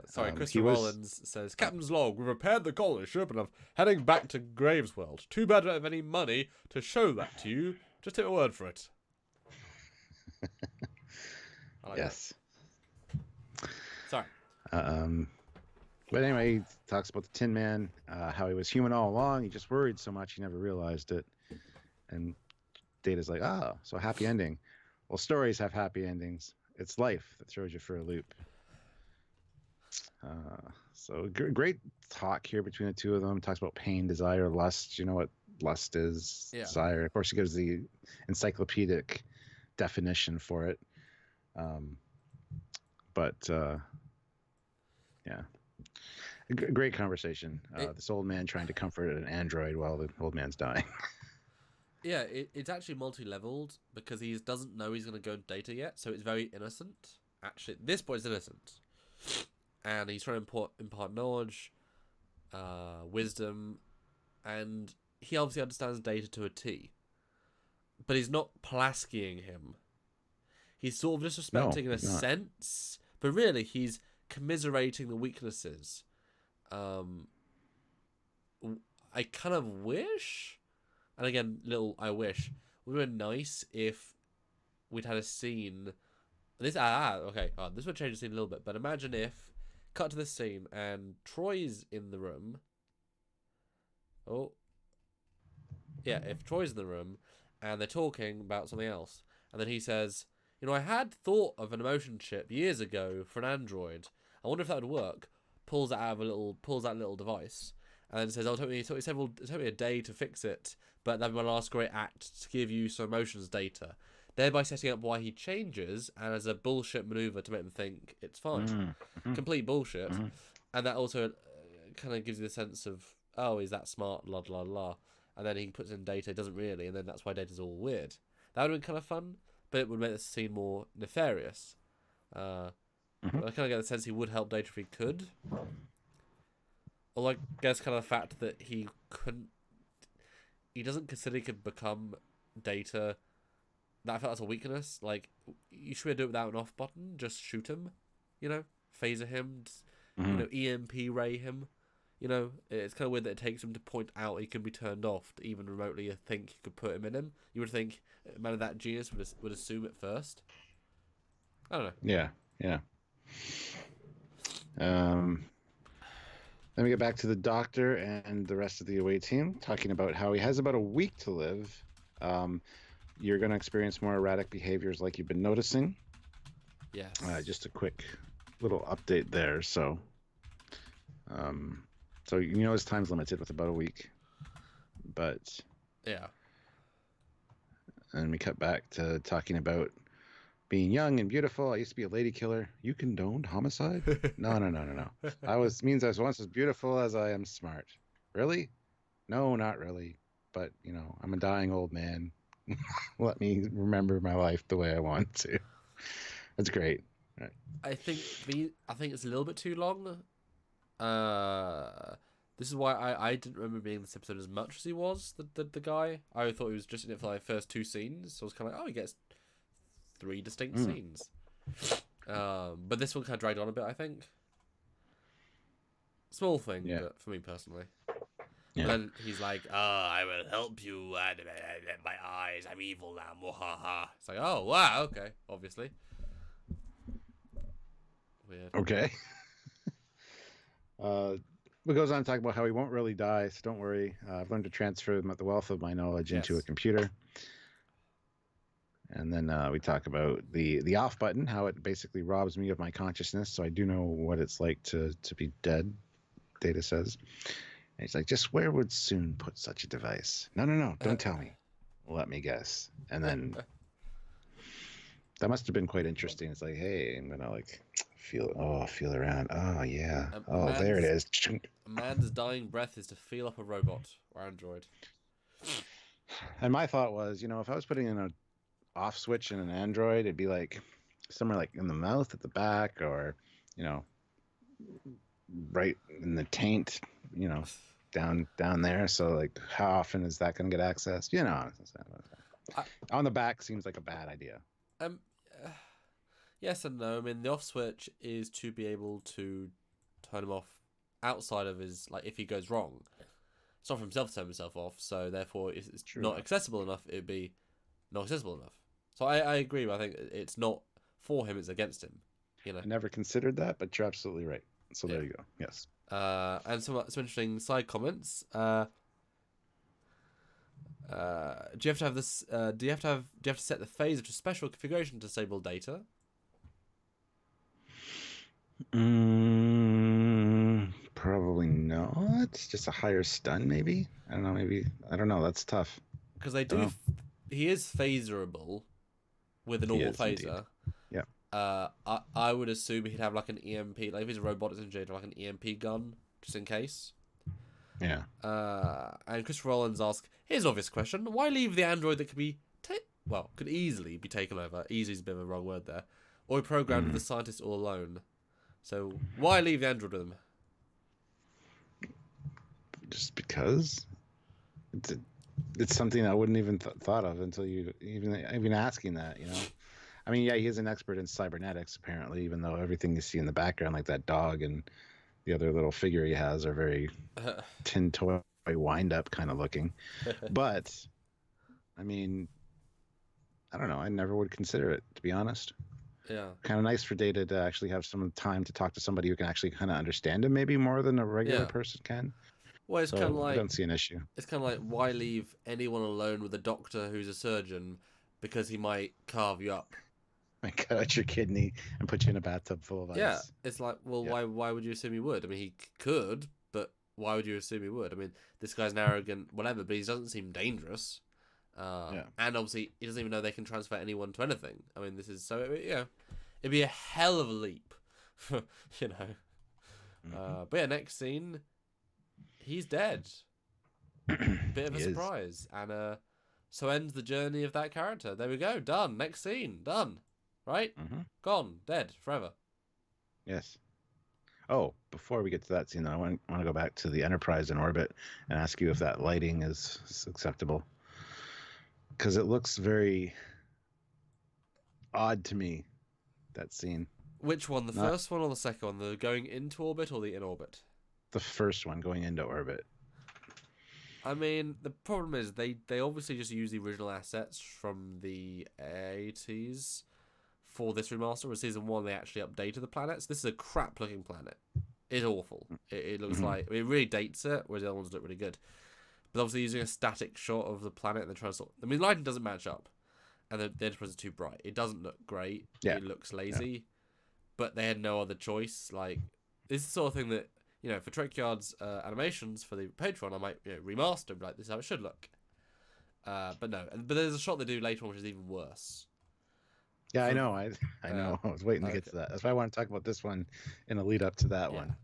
Sorry, Christopher Rollins says, "Captain's log, we've repaired the colony ship and I'm heading back to Graves World. Too bad I don't have any money to show that to you. Just take a word for it." Yes. That. Sorry. But anyway, he talks about the Tin Man, how he was human all along. He just worried so much he never realized it. And Data's like, so happy ending. Well, stories have happy endings. It's life that throws you for a loop. So great talk here between the two of them. Talks about pain, desire, lust. You know what lust is? Yeah. Desire. Of course, he gives the encyclopedic definition for it. Yeah, great conversation. This old man trying to comfort an android while the old man's dying. Yeah, it's actually multi-leveled because he doesn't know he's going to go into Data yet, so it's very innocent. Actually, this boy's innocent. And he's trying to impart knowledge, wisdom, and he obviously understands Data to a T. But he's not Pulaskiing him. He's sort of disrespecting in a sense, but really he's commiserating the weaknesses. I kind of wish, and again, I wish, it would have been nice if we'd had a scene. This this would change the scene a little bit, but imagine if cut to this scene and Troy's in the room. If Troy's in the room and they're talking about something else, and then he says, I had thought of an emotion chip years ago for an android. I wonder if that would work. Pulls that little device, and then says, "Oh, it took me a day to fix it, but that'd be my last great act to give you some emotions data." Thereby setting up why he changes, and as a bullshit maneuver to make them think it's fine. Complete bullshit. And that also kind of gives you the sense of, oh, he's that smart, la la la. And then he puts in Data, doesn't really, and then that's why Data's all weird. That would have been kind of fun, but it would make the scene more nefarious. I kind of get the sense he would help Data if he could. Although I guess kind of the fact that he doesn't consider he could become Data. I felt that's a weakness. Like, you should do it without an off button. Just shoot him, phaser him, EMP ray him. It's kind of weird that it takes him to point out he can be turned off to even remotely think you could put him in him. You would think a man of that genius would assume it first. I don't know. Yeah. Then we get back to the doctor and the rest of the away team talking about how he has about a week to live. You're going to experience more erratic behaviors like you've been noticing. Yes. Just a quick little update there. So his time's limited with about a week. But yeah. And we cut back to talking about being young and beautiful. I used to be a lady killer. You condoned homicide? No. Means I was once as beautiful as I am smart. Really? No, not really. But, I'm a dying old man. Let me remember my life the way I want to. That's great. Right. I think it's a little bit too long. This is why I didn't remember being in this episode as much as he was, the guy. I thought he was just in it for the first 2 scenes. So I was kind of like, he gets 3 distinct scenes. But this one kind of dragged on a bit, I think. Small thing, but for me personally. Yeah. And then he's like, I will help you. My eyes, I'm evil now. It's like, oh, wow, okay, obviously. Weird. Okay. It goes on to talk about how he won't really die, so don't worry. I've learned to transfer the wealth of my knowledge into a computer. And then we talk about the off button, how it basically robs me of my consciousness, so I do know what it's like to be dead. Data says. And he's like, just where would Soon put such a device? No, don't tell me. Let me guess. And then that must have been quite interesting. It's like, hey, I'm gonna like feel around. Oh yeah. Oh, there it is. A man's dying breath is to feel up a robot or android. And my thought was, if I was putting in an off switch in an Android, it'd be like somewhere like in the mouth at the back, or right in the taint, down there. So like, how often is that going to get accessed? On the back seems like a bad idea. Um, yes and no. I mean, the off switch is to be able to turn him off outside of his, like, if he goes wrong. It's not for himself to turn himself off, so therefore if it's True. not accessible enough, it'd be not accessible enough. So I agree, but I think it's not for him, it's against him. I never considered that, but you're absolutely right. So there you go. Yes. And some interesting side comments. Do you have to have this? Do you have to set the phaser to special configuration to disable data? Probably not. Just a higher stun, maybe. I don't know. Maybe I don't know. That's tough. Because they do. He is phaserable with a normal phaser. Yeah. I would assume he'd have like an EMP. Like if he's a robotics engineer, like an EMP gun just in case. Yeah. And Christopher Rollins asks, here's an obvious question: why leave the android that could easily be taken over? Easy is a bit of a wrong word there. Or be programmed with the scientist all alone. So why leave the android with him? Just because it's something I wouldn't even thought of until you even asking that. I mean, yeah, he is an expert in cybernetics apparently, even though everything you see in the background, like that dog and the other little figure he has, are very tin toy wind up kind of looking. But I mean, I don't know. I never would consider it, to be honest. Yeah. Kind of nice for Data to actually have some time to talk to somebody who can actually kind of understand him maybe more than a regular person can. Well, it's kind of like, I don't see an issue. It's kind of like, why leave anyone alone with a doctor who's a surgeon because he might carve you up? Might cut out your kidney and put you in a bathtub full of ice. Yeah, it's like, well, why would you assume he would? I mean, he could, but why would you assume he would? I mean, this guy's an arrogant whatever, but he doesn't seem dangerous. And obviously, he doesn't even know they can transfer anyone to anything. I mean, this is so, it'd be a hell of a leap, But yeah, next scene, he's dead. Bit of a surprise. And so ends the journey of that character. There we go, done. Next scene, done. Right? Gone, dead, forever. Yes. Oh, before we get to that scene, though, I want to go back to the Enterprise in orbit and ask you if that lighting is acceptable. Because it looks very odd to me, that scene. Which one? The first one or the second one? The going into orbit or the in orbit? The first one, going into orbit. I mean, the problem is they obviously just use the original assets from the 80s for this remaster. With season 1, they actually updated the planets. This is a crap-looking planet. It's awful. It looks like... I mean, it really dates it, whereas the other ones look really good. But obviously using a static shot of the planet and then trying to sort... I mean, lighting doesn't match up. And the Enterprise is too bright. It doesn't look great. Yeah. It looks lazy. Yeah. But they had no other choice. Like, this is the sort of thing that, for Trickyard's animations for the Patreon, I might remaster, like, this is how it should look. But no. But there's a shot they do later on which is even worse. Yeah, I know. I know. I was waiting to get to that. That's why I want to talk about this one in a lead up to that one.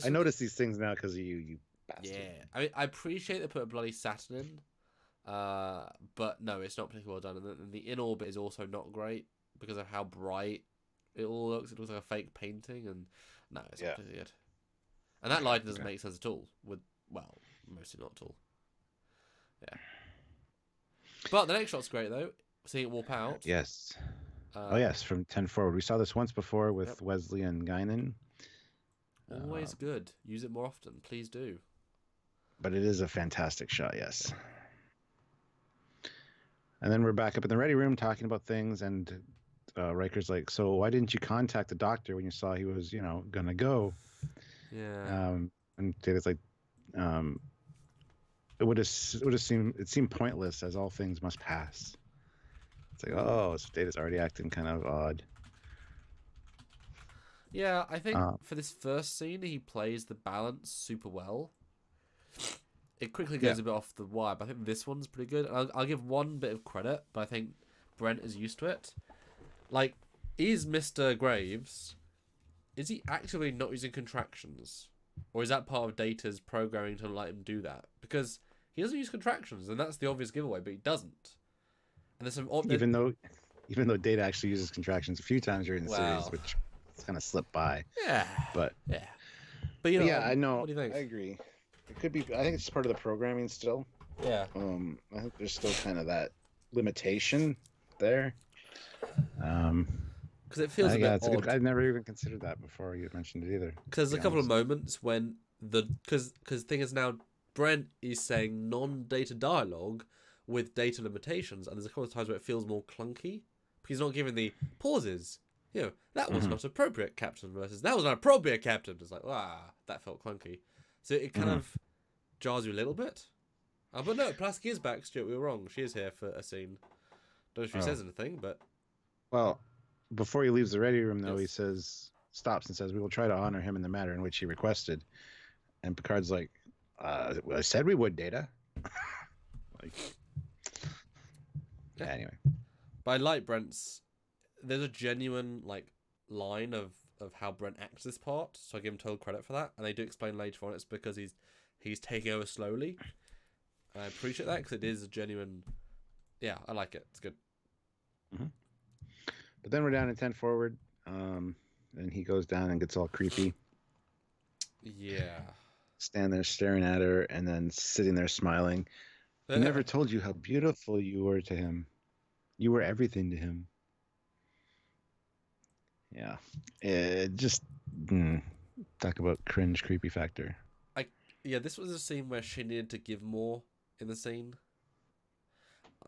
I notice these things now because of you bastard. Yeah. I mean, I appreciate they put a bloody Saturn in. But no, it's not particularly well done. And the in orbit is also not great because of how bright it all looks. It looks like a fake painting, and no, it's not particularly good. And that lighting doesn't make sense at all. Mostly not at all. Yeah. But the next shot's great though. Seeing it warp out. Yes. Yes, from 10 forward. We saw this once before with Wesley and Guinan. Always good. Use it more often. Please do. But it is a fantastic shot, yes. And then we're back up in the ready room talking about things, and Riker's like, so why didn't you contact the doctor when you saw he was, going to go? Yeah. And Data's like, it seemed pointless, as all things must pass. It's like, oh, so Data's already acting kind of odd. Yeah, I think Uh, for this first scene, he plays the balance super well. It quickly yeah, goes a bit off the wire, but I think this one's pretty good. I'll give one bit of credit, but I think Brent is used to it. Like, is Mr. Graves, is he actively not using contractions? Or is that part of Data's programming to let him do that? Because he doesn't use contractions, and that's the obvious giveaway, but he doesn't. And there's some... even though even though Data actually uses contractions a few times during the series, Wow. which kind of slipped by. Yeah. But Yeah. But, you know, yeah, I know. what do you think? I agree. It could be. I think it's part of the programming still. Yeah. I think there's still kind of that limitation there. Because it feels a Yeah, bit it's a odd. good. I've never even considered that before you mentioned it either. Because To there's a be couple of honest. moments when because thing is now Brent is saying non-data dialogue with data limitations, and there's a couple of times where it feels more clunky because he's not giving the pauses. You know, that was not appropriate, Captain, versus that was not appropriate, Captain. It's like, that felt clunky. So it kind of jars you a little bit. But no, Plasky is back, Stuart. We were wrong. She is here for a scene. Don't know if she says anything, but Well, before he leaves the ready room, though, yes. he stops and says, "We will try to honor him in the manner in which he requested." And Picard's like, "I said we would, Data." Like, Yeah. anyway. But I like Brent's. There's a genuine line of how Brent acts this part, so I give him total credit for that. And they do explain later on it's because he's taking over slowly. And I appreciate that because it is a genuine. Yeah, I like it. It's good. But then we're down in 10 forward, and he goes down and gets all creepy. Yeah. Stand there staring at her, and then sitting there smiling. He never told you how beautiful you were to him. You were everything to him. Yeah, it just talk about cringe, creepy factor. Yeah, this was a scene where she needed to give more in the scene.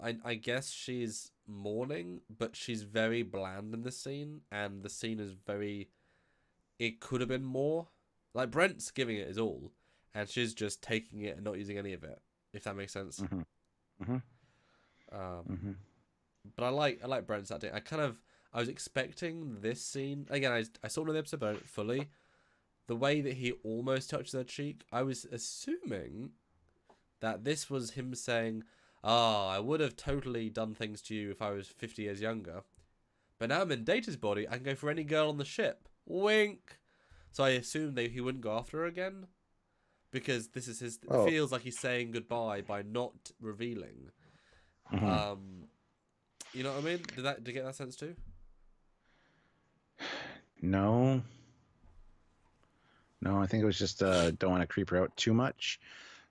I guess she's mourning, but she's very bland in this scene, and the scene is very. It could have been more. Like Brent's giving it his all, and she's just taking it and not using any of it. If that makes sense. But I like Brent's acting. I was expecting this scene again. I saw another episode, but fully. The way that he almost touches her cheek, I was assuming that this was him saying, I would have totally done things to you if I was 50 years younger. But now I'm in Data's body, I can go for any girl on the ship. Wink! So I assumed he wouldn't go after her again. Because this is his... Oh. It feels like he's saying goodbye by not revealing. You know what I mean? Did you get that sense too? No, I think it was just don't want to creep her out too much.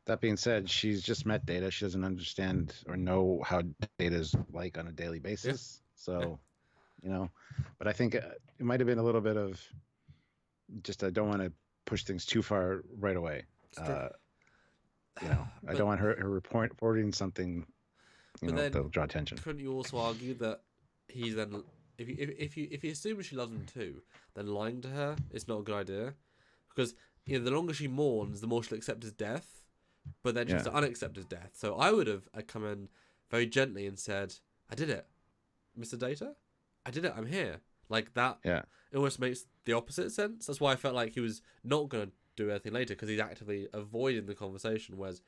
That being said, she's just met Data. She doesn't understand or know how Data's like on a daily basis. So, but I think it might have been a little bit of just I don't want to push things too far right away. I don't want her reporting something, that'll draw attention. Couldn't you also argue that he's then if you assume she loves him too, then lying to her is not a good idea, because the longer she mourns, the more she'll accept his death, but then she has to unaccept his death. So I would have come in very gently and said, "I did it, Mr. Data. I did it. I'm here." Like that. Yeah. It almost makes the opposite sense. That's why I felt like he was not going to do anything later, because he's actively avoiding the conversation. Whereas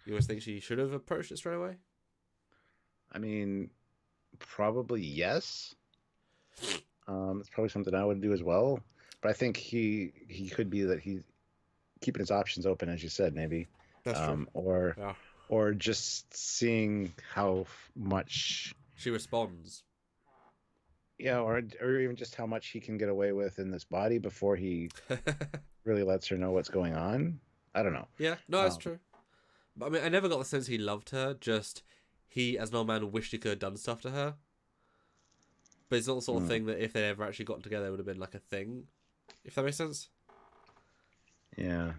you always think she should have approached it straight away. I mean, probably yes. It's probably something I would do as well. But I think he could be that he's keeping his options open, as you said, maybe. That's true. Or just seeing how much she responds. Yeah, or even just how much he can get away with in this body before he really lets her know what's going on. I don't know. Yeah, no, that's true. But I mean, I never got the sense he loved her. Just he, as an old man, wished he could have done stuff to her. But it's not the sort of thing that if they ever actually got together, it would have been like a thing. If that makes sense. Yeah.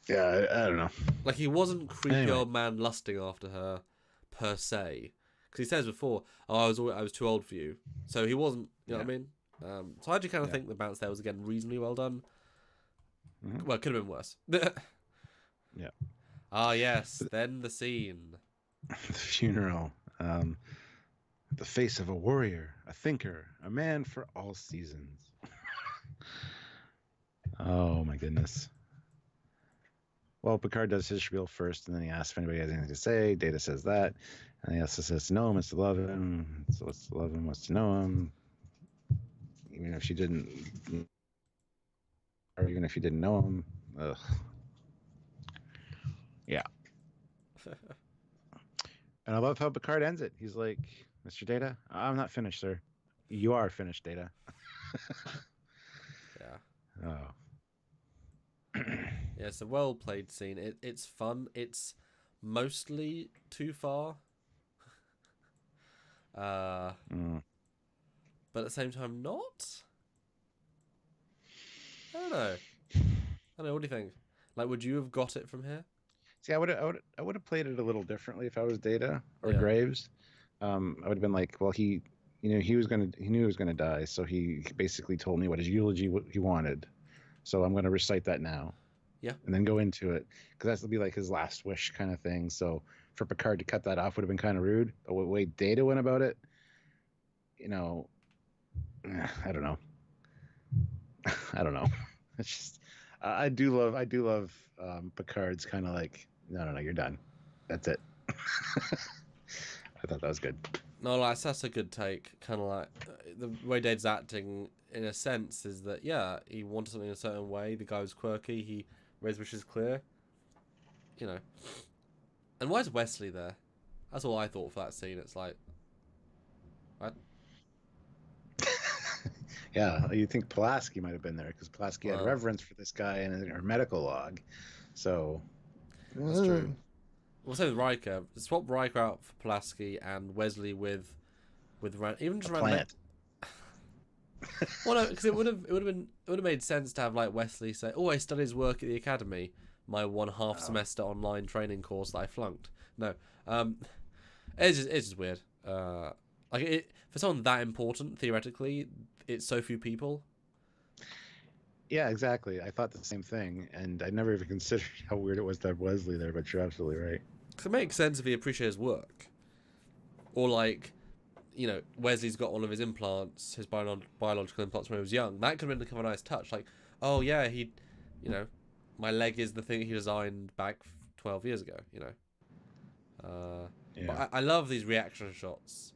Yeah, I don't know. Like, he wasn't creepy old man lusting after her, per se. Because he says before, I was too old for you. So he wasn't, you know what I mean? So I do kind of think the bounce there was, again, reasonably well done. Well, it could have been worse. Yeah. Ah, yes. Then the scene. The funeral. Um, the face of a warrior, a thinker, a man for all seasons. Oh my goodness. Well, Picard does his spiel first, and then he asks if anybody has anything to say. Data says that, and he also says to know him is to love him. So what's to love him? What's to know him? Even if she didn't, or even if you didn't know him. Ugh. Yeah. And I love how Picard ends it. He's like, Mr. Data, I'm not finished, sir. You are finished, Data. Yeah. Oh. Yeah, it's a well played scene. It's fun. It's mostly too far. Mm. But at the same time not. I don't know. What do you think? Like, would you have got it from here? See, I would have played it a little differently if I was Data or Yeah. Graves. I would have been like, well, he knew he was gonna die, so he basically told me what his eulogy he wanted. So I'm gonna recite that now. Yeah. And then go into it because that's to be like his last wish kind of thing. So for Picard to cut that off would have been kind of rude. But the way Data went about it, you know, I don't know. I don't know. It's just I do love Picard's kind of like no, you're done. That's it. I thought that was good. No, like, that's a good take. Kind of like the way Dave's acting, in a sense, is that yeah, he wanted something a certain way. The guy was quirky. He raised wishes clear. You know. And why is Wesley there? That's all I thought for that scene. It's like, what? Yeah, you think Pulaski might have been there because Pulaski had Wow, reverence for this guy in her medical log. So that's true. Well, so with Riker, swap Riker out for Pulaski and Wesley with even a just random. plant. Well, no, because it would have made sense to have like Wesley say, "Oh, I studied his work at the academy, my 1.5 Oh. semester online training course that I flunked." No, it's just weird. Like it for someone that important, theoretically, it's so few people. Yeah, exactly. I thought the same thing, and I never even considered how weird it was to have Wesley there. But you're absolutely right. Cause it makes sense if he appreciates his work, or like, you know, Wesley's got one of his implants, his biological implants when he was young. That could have been kind of a nice touch. Like, oh yeah, you know, my leg is the thing he designed back 12 years ago. You know, but Yeah. I love these reaction shots.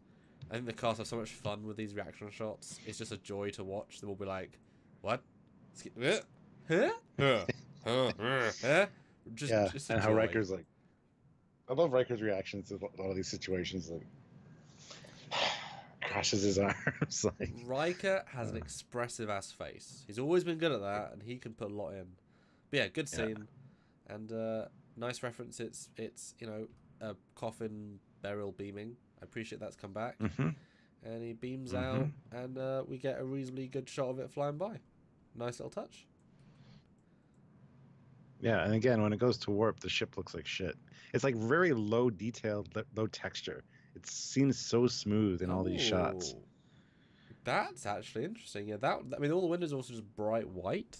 I think the cast have so much fun with these reaction shots. It's just a joy to watch. They will be like, "What? Huh? Huh? Yeah, Just a and how joy." Riker's like, I love Riker's reactions to a lot of these situations. Like, crosses his arms, like, Riker has an expressive ass face. He's always been good at that, and he can put a lot in. But yeah, good yeah. scene, and nice reference. It's you know a coffin burial beaming. I appreciate that's come back, Mm-hmm. and he beams Mm-hmm. out, and we get a reasonably good shot of it flying by. Nice little touch. Yeah, and again, when it goes to warp, the ship looks like shit. It's like very low detailed, low texture. It seems so smooth in all these shots. Oh, that's actually interesting. Yeah, that I mean, all the windows are also just bright white.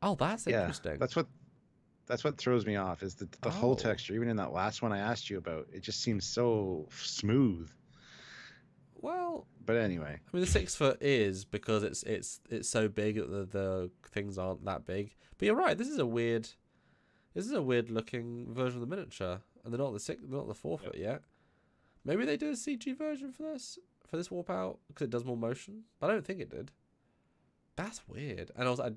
Oh, that's Yeah, interesting. that's what throws me off is the whole Oh. texture. Even in that last one I asked you about, it just seems so smooth. Well, But anyway, I mean, the 6 foot is because it's so big that the things aren't that big. But you're right. This is a weird looking version of the miniature, and they're not the 4 foot yet. Maybe they did a CG version for this warp out because it does more motion. But I don't think it did. That's weird. And also,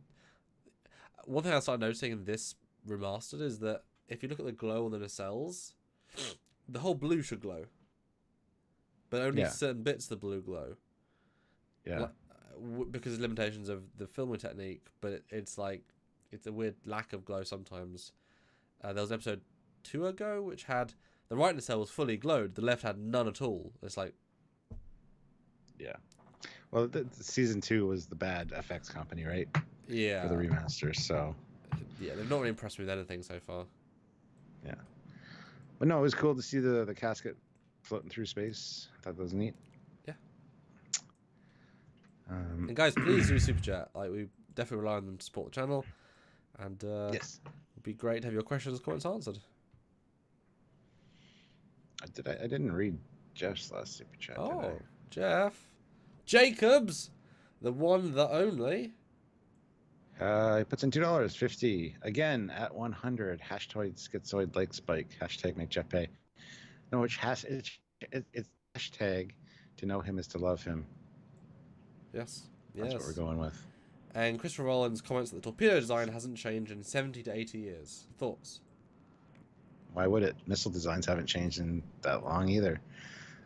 one thing I started noticing in this remastered is that if you look at the glow on the nacelles, the whole blue should glow, but only yeah, certain bits of the blue glow. yeah. Like, because of limitations of the filming technique, but it's like it's a weird lack of glow sometimes. There was an episode 2 ago which had the right nacelle was fully glowed, the left had none at all. It's like, Yeah. Well, the season 2 was the bad FX company, right? For the yeah, remaster. So yeah, they've not really impressed me with anything so far. yeah, but no, it was cool to see the casket floating through space. I thought that was neat. Yeah, Um, and guys, please do super chat. Like, we definitely rely on them to support the channel, and yes. it'd be great to have your questions, comments answered. I didn't read Jeff's last super chat Oh, today. Jeff Jacobs, the one, the only. He puts in $2.50 again at 100. Hashtag schizoid like spike. Hashtag make Jeff pay. No, it's hashtag to know him is to love him. Yes. That's what we're going with. And Christopher Rollins comments that the torpedo design hasn't changed in 70 to 80 years. Thoughts? Why would it? Missile designs haven't changed in that long either.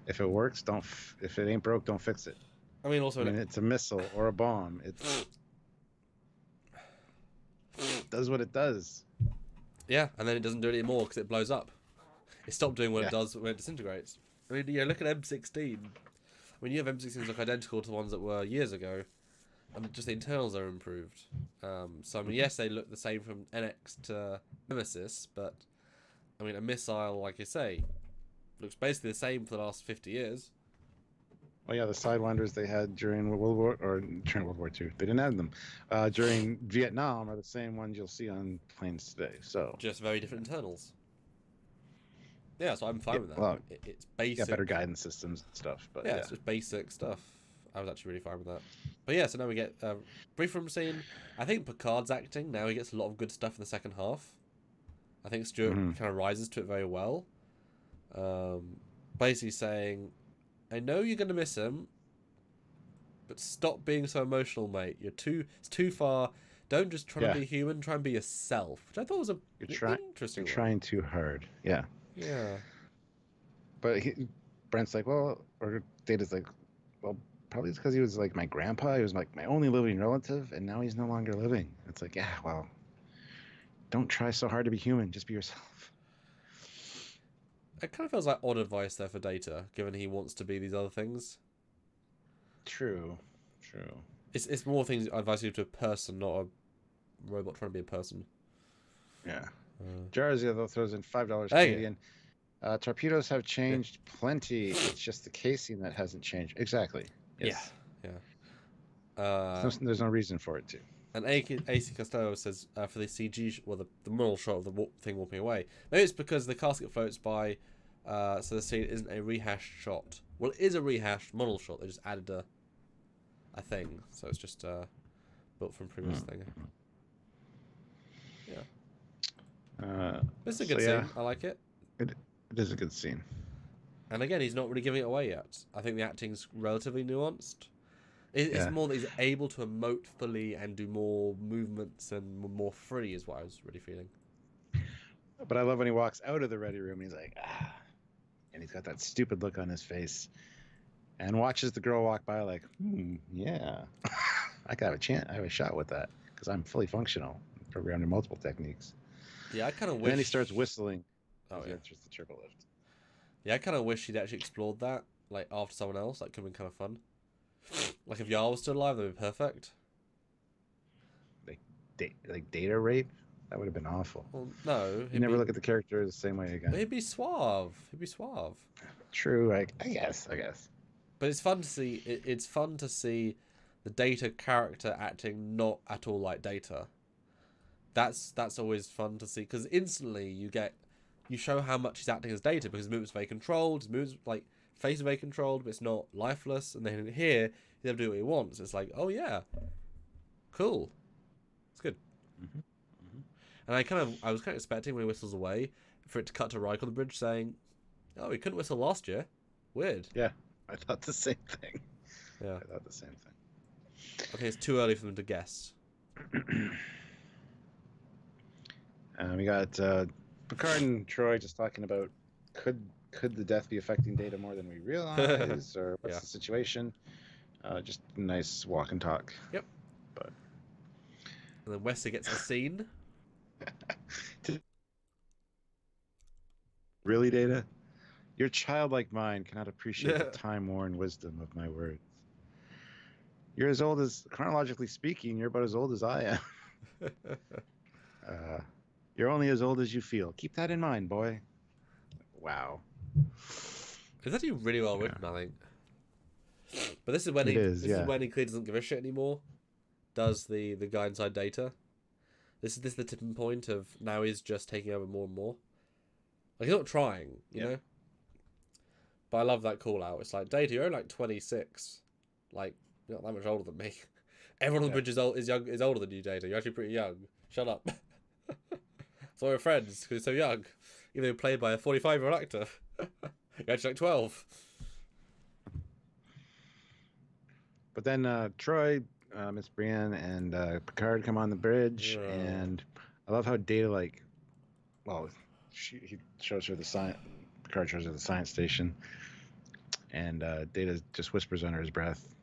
If it works, if it ain't broke, don't fix it. I mean, also, it's a missile or a bomb. It does what it does. Yeah, and then it doesn't do it anymore because it blows up. It stopped doing what it does when it disintegrates. I mean, yeah, look at M16. I mean, you have M16s look identical to the ones that were years ago, and just the internals are improved. So, I mean, yes, they look the same from NX to Nemesis, but, I mean, a missile, like you say, looks basically the same for the last 50 years. Well, yeah, the Sidewinders they had during World War II. They didn't have them during Vietnam are the same ones you'll see on planes today. So just very different internals. Yeah, so I'm fine with that. Well, it's basic. Yeah, better guidance systems and stuff. But yeah, it's just basic stuff. I was actually really fine with that. But yeah, so now we get a brief room scene. I think Picard's acting now. He gets a lot of good stuff in the second half. I think Stewart kind of rises to it very well. Basically saying, I know you're going to miss him, but stop being so emotional, mate. It's too far. Don't just try to be human. Try and be yourself. Which I thought was interesting. You're trying too hard. Yeah. Yeah. But Brent's like, well, or Data's like, well, probably it's because he was like my grandpa. He was like my only living relative, and now he's no longer living. It's like, yeah, well, don't try so hard to be human. Just be yourself. It kind of feels like odd advice there for Data, given he wants to be these other things. True. It's more things advice you to a person, not a robot trying to be a person. Yeah. Jarzia though throws in $5 Hey. Canadian. Torpedoes have changed plenty. It's just the casing that hasn't changed. Exactly. Yes. Yeah. There's no reason for it to. And AC Costello says for the CG, the model shot of the thing walking away. Maybe it's because the casket floats by, so the scene isn't a rehashed shot. Well, it is a rehashed model shot. They just added a thing, so it's just built from previous thing. Yeah. It's a good scene. I like it. It is a good scene. And again, he's not really giving it away yet. I think the acting's relatively nuanced. It's more that he's able to emote fully and do more movements and more free is what I was really feeling. But I love when he walks out of the ready room and he's like, and he's got that stupid look on his face and watches the girl walk by like, yeah, I got a chance. I have a shot with that because I'm fully functional, programmed in multiple techniques. Yeah, I kind of wish. And then he starts whistling. Oh, yeah. Enters the triple lift. Yeah, I kind of wish he'd actually explored that, like, after someone else. That could have been kind of fun. Like, if Yar was still alive, that would be perfect. Like Data rape? That would have been awful. Well, no. You never look at the character the same way again. He'd be suave. True, I guess. But it's fun to see. It's fun to see the Data character acting not at all like Data. That's always fun to see, because instantly you show how much he's acting as Data, because his movements are very controlled, his moves like face are very controlled, but it's not lifeless. And then here he's able to do what he wants. It's like, oh yeah, cool, it's good. And I was kind of expecting when he whistles away for it to cut to Reich on the bridge saying, oh, he couldn't whistle last year. Weird. Yeah, I thought the same thing. Yeah, I thought the same thing. Okay, it's too early for them to guess. We got Picard and Troy just talking about could the death be affecting Data more than we realize, or what's the situation? Just a nice walk and talk. Yep. But and then Wesley gets a scene. Really, Data? Your childlike mind cannot appreciate the time-worn wisdom of my words. You're as old as, chronologically speaking, you're about as old as I am. You're only as old as you feel. Keep that in mind, boy. Wow. It's actually really well written, I think. But this is when this is when he clearly doesn't give a shit anymore. Does the guy inside Data? This is the tipping point of now he's just taking over more and more. Like, he's not trying, you know. But I love that call out. It's like, Data, you're only like 26. Like, you're not that much older than me. Everyone on the bridge is older than you, Data. You're actually pretty young. Shut up. So we're friends because you're so young. Even though you're played by a 45-year-old actor. You're actually like 12. But then Troy, Miss Brienne, and Picard come on the bridge, and I love how Data he shows her the science. Picard shows her the science station, and Data just whispers under his breath,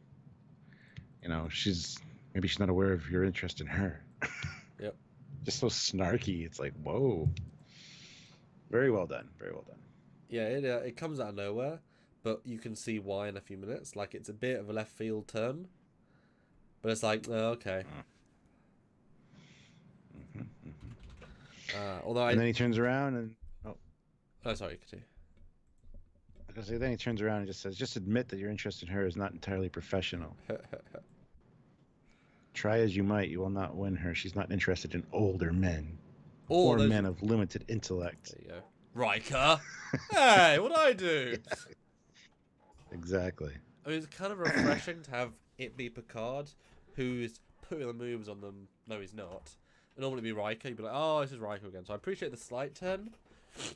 maybe she's not aware of your interest in her. Yep. Just so snarky. It's like, whoa. Very well done. Very well done. Yeah, it comes out of nowhere, but you can see why in a few minutes. Like, it's a bit of a left field turn, but it's like, oh, okay. And then he turns around and sorry, continue. Because then he turns around and just says, "Just admit that your interest in her is not entirely professional. Try as you might, you will not win her. She's not interested in older men or men of limited intellect." There you go. Riker. Hey, what did I do? Yeah. Exactly. I mean, it's kind of refreshing to have it be Picard, who's putting the moves on them. No, he's not. It'd normally be Riker. You'd be like, oh, this is Riker again. So I appreciate the slight turn.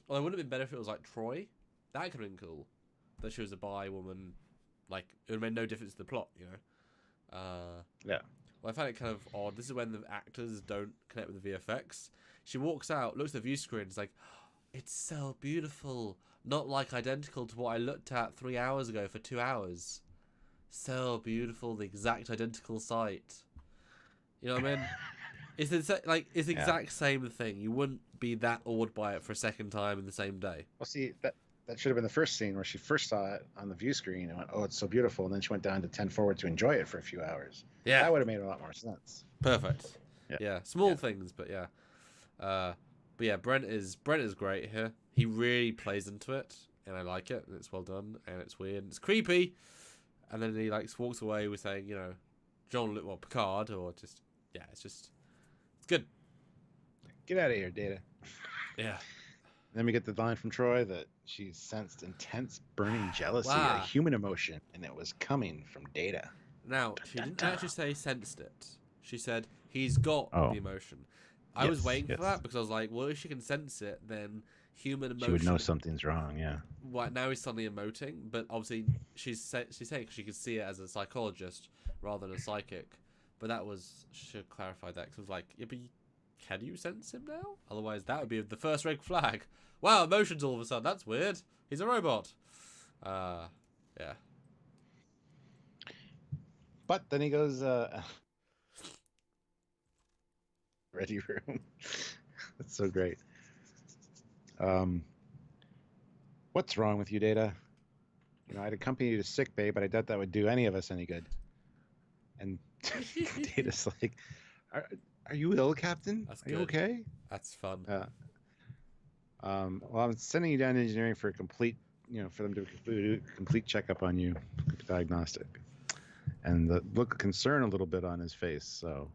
Well, it would have been better if it was like Troy. That could have been cool. That she was a bi woman. Like, it would have made no difference to the plot, Yeah. Well, I find it kind of odd. This is when the actors don't connect with the VFX. She walks out, looks at the view screen, it's like, it's so beautiful. Not like identical to what I looked at 3 hours ago for 2 hours. So beautiful, the exact identical sight. You know what I mean? It's the exact same thing. You wouldn't be that awed by it for a second time in the same day. Well, see, that should have been the first scene where she first saw it on the view screen and went, "Oh, it's so beautiful," and then she went down to 10 forward to enjoy it for a few hours. Yeah, that would have made a lot more sense. Perfect. Yeah. Small things, but yeah. But yeah, Brent is great here. He really plays into it, and I like it, and it's well done, and it's weird, and it's creepy, and then he walks away with saying, Picard, or just it's good. Get out of here, Data. Yeah. Then we get the line from Troy that she sensed intense burning jealousy, a human emotion, and it was coming from Data. Now, she didn't actually say sensed it. She said he's got the emotion. I was waiting for that because I was like, well, if she can sense it, then human emotion... She would know something's wrong, yeah. Right, now he's suddenly emoting, but obviously she's saying she could see it as a psychologist rather than a psychic. But should clarify that because I was like, yeah, but can you sense him now? Otherwise, that would be the first red flag. Wow, emotions all of a sudden. That's weird. He's a robot. Yeah. But then he goes, ready room. That's so great. What's wrong with you, Data? I'd accompany you to sick bay, but I doubt that would do any of us any good. And Data's like, are you ill, Captain? That's Are you okay? That's fun. Well, I'm sending you down to engineering for a complete, for them to do a complete checkup on you, diagnostic. And the look of concern a little bit on his face, so...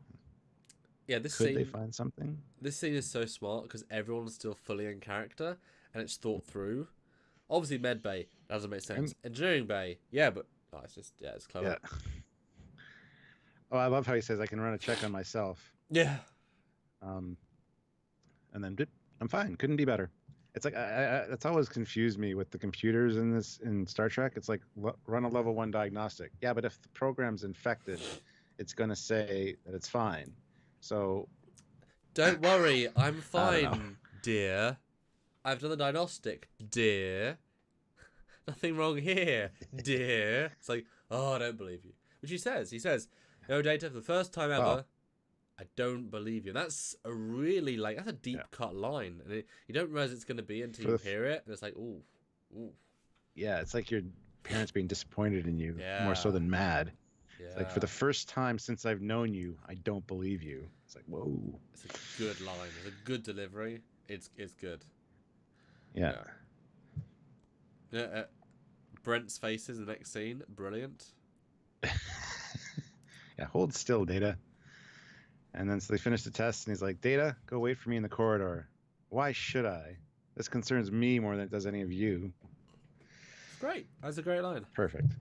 Yeah, Could they find something? This scene is so smart because everyone's still fully in character and it's thought through. Obviously, med bay doesn't make sense. Engineering bay, yeah, but it's clever. Yeah. Oh, I love how he says, "I can run a check on myself." Yeah. And then I'm fine. Couldn't be better. It's like that's always confused me with the computers in Star Trek. It's like run a level 1 diagnostic. Yeah, but if the program's infected, it's going to say that it's fine. So don't worry, I'm fine, dear. I've done the diagnostic, dear. Nothing wrong here, dear. It's like, oh, I don't believe you. Which he says, no, Data, for the first time ever, I don't believe you. And that's a really, that's a deep cut line. And you don't realize it's going to be until you hear it. And it's like, ooh. Yeah, it's like your parents being disappointed in you, more so than mad. Yeah. It's like, for the first time since I've known you, I don't believe you. It's like, whoa. It's a good line. It's a good delivery. It's good. Yeah. Brent's face is the next scene. Brilliant. Yeah, hold still, Data. And then so they finish the test, and he's like, "Data, go wait for me in the corridor." Why should I? This concerns me more than it does any of you. Great. That's a great line. Perfect.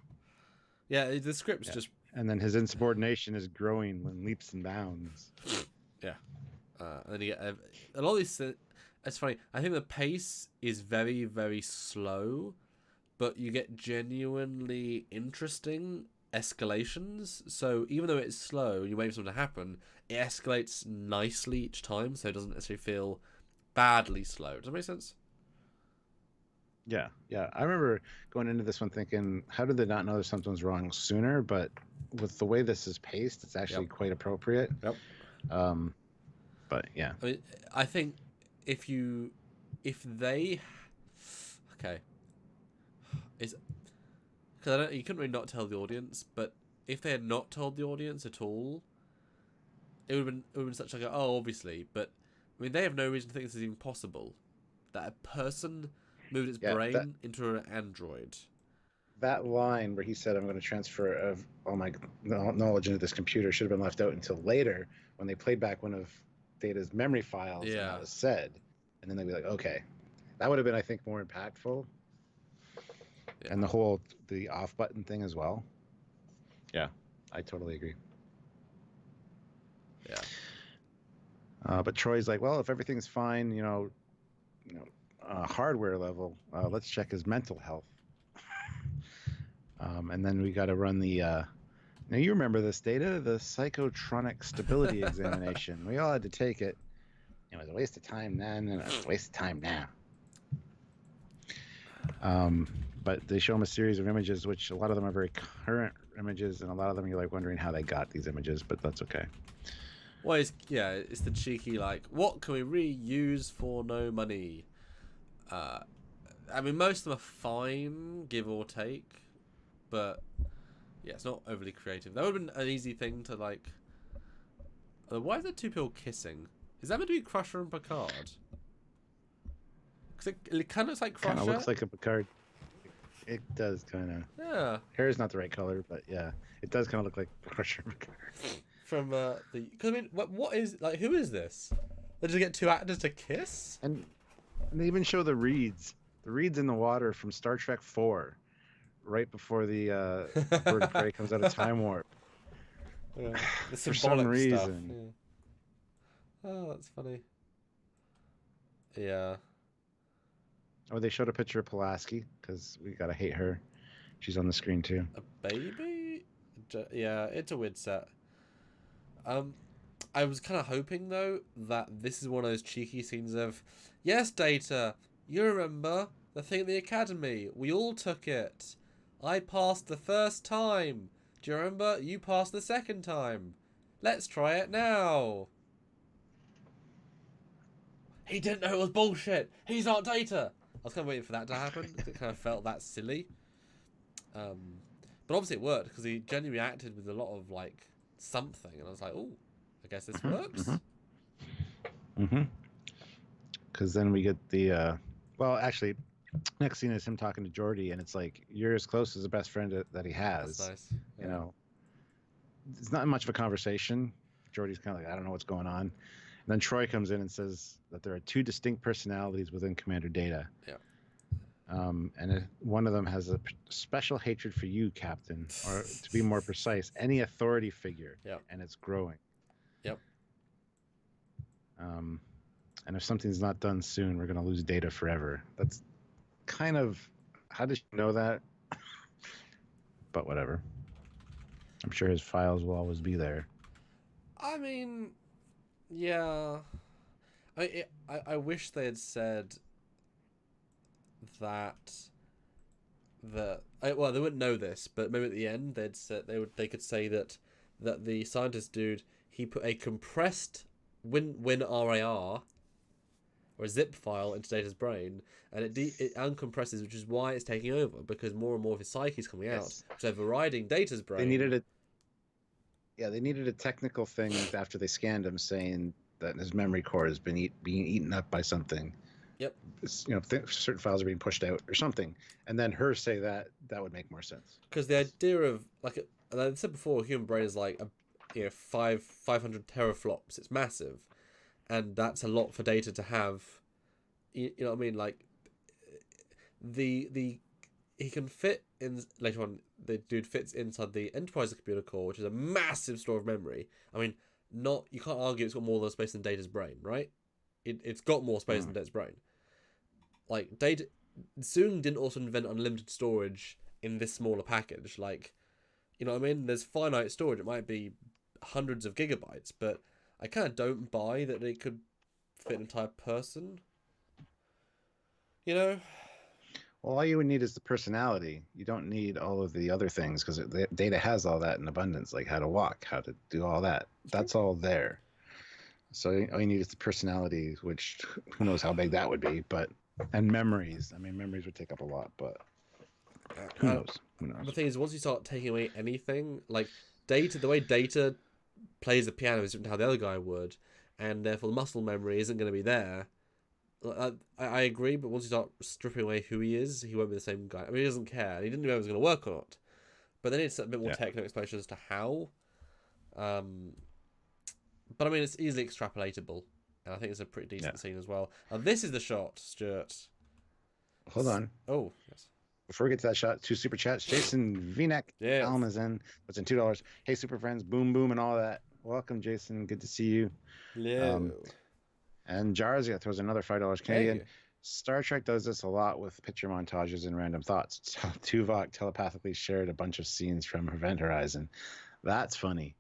Yeah, the script's just... And then his insubordination is growing when leaps and bounds. Yeah. And then you get a lot of these... It's funny. I think the pace is very, very slow, but you get genuinely interesting escalations. So even though it's slow and you wait for something to happen, it escalates nicely each time, so it doesn't necessarily feel badly slow. Does that make sense? Yeah. I remember going into this one thinking, how did they not know that something's wrong sooner? But with the way this is paced, it's actually quite appropriate. Yep. But yeah. I mean, I think if they, okay, is because you couldn't really not tell the audience, but if they had not told the audience at all, it would have been such like obviously, but I mean they have no reason to think this is even possible, that a person moved its brain into an android. That line where he said, "I'm going to transfer all my knowledge into this computer," should have been left out until later when they played back one of Data's memory files, and that was said, and then they'd be like, "Okay," that would have been, I think, more impactful. Yeah. And the off button thing as well. Yeah, I totally agree. Yeah. But Troy's like, well, if everything's fine, hardware level, let's check his mental health. And then we got to run the. Now you remember this, Data, the psychotronic stability examination. We all had to take it. It was a waste of time then, and it's a waste of time now. But they show him a series of images, which a lot of them are very current images, and a lot of them you're like wondering how they got these images, but that's okay. Well, it's the cheeky like, what can we reuse for no money? I mean, most of them are fine, give or take, but yeah, it's not overly creative. That would have been an easy thing to like. Why is there two people kissing? Is that meant to be Crusher and Picard? Because it kind of looks like Crusher. Kind of looks like a Picard. It does kind of. Yeah. Hair is not the right color, but yeah, it does kind of look like Crusher and Picard. From because I mean, what is like? Who is this? They just get two actors to kiss, and they even show the reeds in the water from Star Trek 4, right before the bird of prey comes out of Time Warp. Yeah. For some reason. Yeah. Oh, that's funny. Yeah. Oh, they showed a picture of Pulaski because we gotta hate her. She's on the screen too. A baby? Yeah, it's a weird set. I was kind of hoping though that this is one of those cheeky scenes of, yes, Data, you remember the thing at the academy? We all took it. I passed the first time. Do you remember? You passed the second time. Let's try it now. He didn't know it was bullshit. He's not Data. I was kind of waiting for that to happen. It kind of felt that silly. But obviously it worked because he genuinely acted with a lot of like something, and I was like, oh, I guess this works. Because then we get the well, actually, next scene is him talking to Geordi, and it's like, you're as close as a best friend that he has. That's nice. Yeah. You know, it's not much of a conversation. Geordi's kind of like, I don't know what's going on. And then Troy comes in and says that there are two distinct personalities within Commander Data. Yeah. And one of them has a special hatred for you, Captain, or to be more precise, any authority figure. Yep. And it's growing. Yep. And if something's not done soon, we're going to lose Data forever. That's kind of, how did you know that? But whatever. I'm sure his files will always be there. I mean, yeah. I wish they had said that well, they wouldn't know this, but maybe at the end they could say that the scientist dude, he put a compressed WinRAR or a zip file into Data's brain, and it uncompresses, which is why it's taking over, because more and more of his psyche's coming out, so overriding Data's brain. They needed a technical thing after they scanned him, saying that his memory core has been being eaten up by something. Yep. Certain files are being pushed out or something, and then her say that would make more sense. Because the idea of like I said before, a human brain is like 500 teraflops. It's massive, and that's a lot for Data to have. You know what I mean? Like the he can fit in later on. The dude fits inside the Enterprise computer core, which is a massive store of memory. I mean, not you can't argue it's got more space than Data's brain, right? It's got more space than Data's brain. Like Data, Soong didn't also invent unlimited storage in this smaller package. Like, you know what I mean? There's finite storage. It might be hundreds of gigabytes, but I kind of don't buy that it could fit an entire person. You know? Well, all you would need is the personality. You don't need all of the other things because Data has all that in abundance, like how to walk, how to do all that. That's all there. So all you need is the personality, which who knows how big that would be, and memories. I mean, memories would take up a lot, but who knows? Who knows? The thing is, once you start taking away anything, like Data, the way Data plays the piano is different to how the other guy would, and therefore the muscle memory isn't going to be there. I agree, but once you start stripping away who he is, he won't be the same guy. I mean, he doesn't care. He didn't know if it was going to work or not. But then it's a bit more technical explanation as to how. But I mean, it's easily extrapolatable, and I think it's a pretty decent scene as well. This is the shot, Stuart. Hold on. Oh, yes. Before we get to that shot, 2 super chats. Jason V-neck, Almazen, what's in $2. Hey, super friends, boom, boom, and all that. Welcome, Jason. Good to see you. Hello. And Jarzia throws another $5 Canadian. Hey. Star Trek does this a lot with picture montages and random thoughts. Tuvok telepathically shared a bunch of scenes from Event Horizon. That's funny.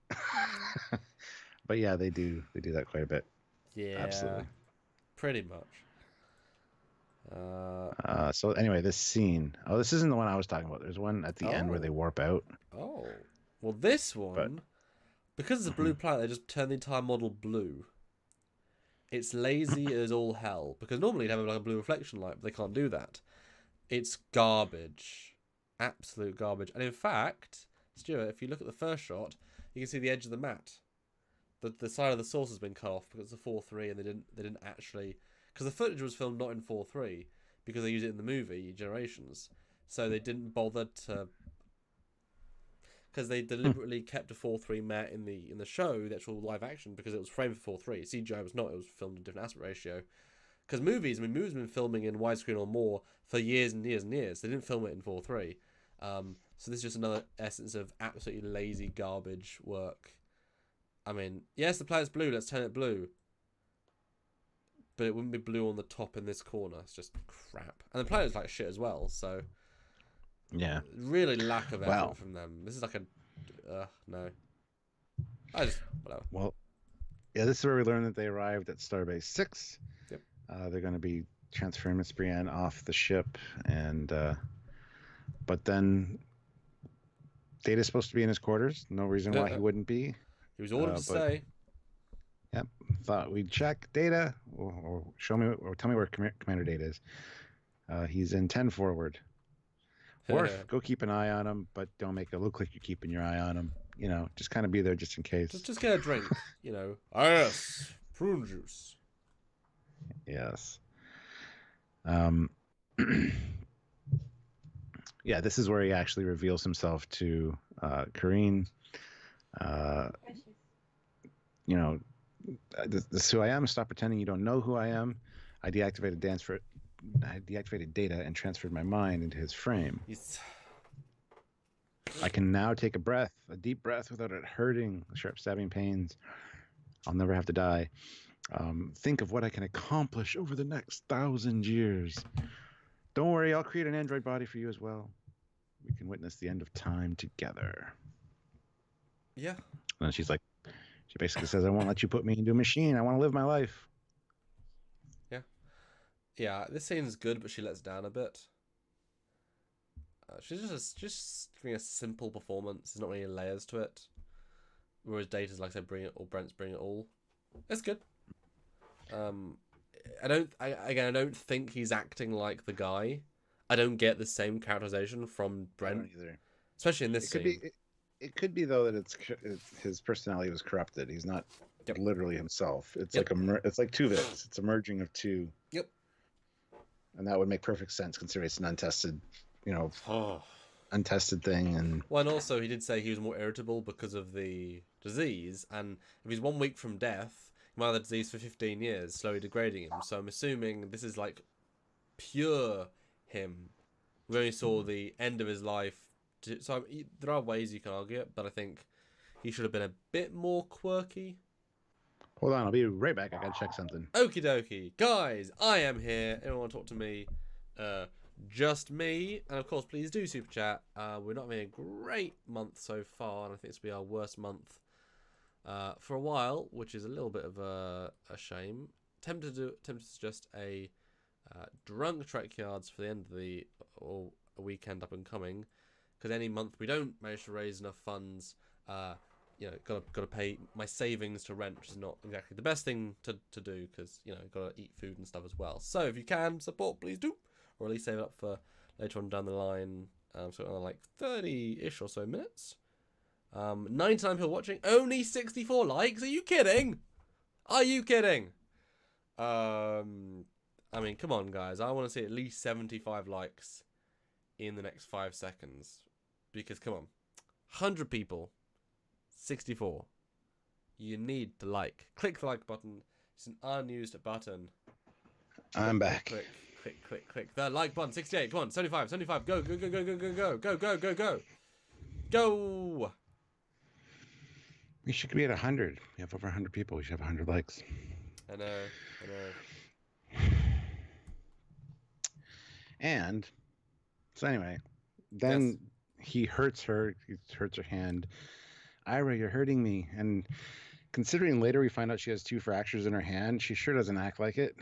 But yeah, they do that quite a bit. Yeah, absolutely, pretty much. So anyway, this scene. Oh, this isn't the one I was talking about. There's one at the end where they warp out. Oh, well, this one, because it's a blue planet, they just turn the entire model blue. It's lazy as all hell, because normally you'd have like a blue reflection light, but they can't do that. It's garbage, absolute garbage. And in fact, Stuart, if you look at the first shot, you can see the edge of the mat. The side of the source has been cut off because it's a 4:3, and they didn't actually, because the footage was filmed not in 4:3 because they use it in the movie Generations, so they didn't bother to, because they deliberately kept a 4:3 mat in the show, the actual live action, because it was framed for 4:3. CGI was not; it was filmed in a different aspect ratio. Because movies have been filming in widescreen or more for years and years and years. They didn't film it in 4:3. So this is just another essence of absolutely lazy garbage work. I mean, yes, the planet's blue. Let's turn it blue. But it wouldn't be blue on the top in this corner. It's just crap. And the planet's like shit as well. So yeah, really lack of effort from them. This is like no. Whatever. Well, yeah, this is where we learn that they arrived at Starbase 6. Yep. They're going to be transferring Miss Brienne off the ship, and but then Data's supposed to be in his quarters. No reason why he wouldn't be. He was ordered to stay. Yep. Thought we'd check Data, or show me, or tell me where Commander Data is. He's in 10 forward. Worf, go keep an eye on him, but don't make it look like you're keeping your eye on him. You know, just kind of be there just in case. Just get a drink. You know. Yes, prune juice. Yes. Yeah, this is where he actually reveals himself to Karine. You know, this is who I am. Stop pretending you don't know who I am. I deactivated Data and transferred my mind into his frame. I can now take a deep breath, without it hurting, sharp stabbing pains. I'll never have to die. Think of what I can accomplish over the next 1,000 years. Don't worry, I'll create an android body for you as well. We can witness the end of time together. Yeah. And then she basically says, I won't let you put me into a machine. I want to live my life. Yeah. Yeah, this scene's good, but she lets down a bit. She's just giving a simple performance. There's not really layers to it. Whereas Data's, like I said, bring it all. Brent's bring it all. It's good. I don't think he's acting like the guy. I don't get the same characterization from Brent. I don't either. Especially in this scene. It could be though that his personality was corrupted. He's not literally himself. It's it's like two bits. It's a merging of two. Yep. And that would make perfect sense considering it's an untested, untested thing. And also he did say he was more irritable because of the disease, and if he's 1 week from death, he might have the disease for 15 years, slowly degrading him. So I'm assuming this is like pure him. We only saw the end of his life. So there are ways you can argue it, but I think he should have been a bit more quirky. Hold on, I'll be right back. I gotta check something. Okie dokie. Guys, I am here. Anyone want to talk to me? Just me. And of course, please do super chat. We're not having a great month so far, and I think this will be our worst month for a while, which is a little bit of a shame. Tempted to suggest a drunk trek yards for the end of the or a weekend up and coming, because any month we don't manage to raise enough funds, gotta pay my savings to rent, which is not exactly the best thing to do, because gotta eat food and stuff as well. So if you can support, please do, or at least save it up for later on down the line. So like 30-ish or so minutes. 99 people watching, only 64 likes. Are you kidding? Are you kidding? I mean, come on, guys. I want to see at least 75 likes in the next 5 seconds. Because, come on. 100 people. 64. You need to like. Click the like button. It's an unused button. I'm back. Click. The like button. 68. Come on. 75. Go. Go. We should be at 100. We have over 100 people. We should have 100 likes. I know. And so anyway, then he hurts her. He hurts her hand. Ira, you're hurting me. And considering later we find out she has 2 fractures in her hand, she sure doesn't act like it.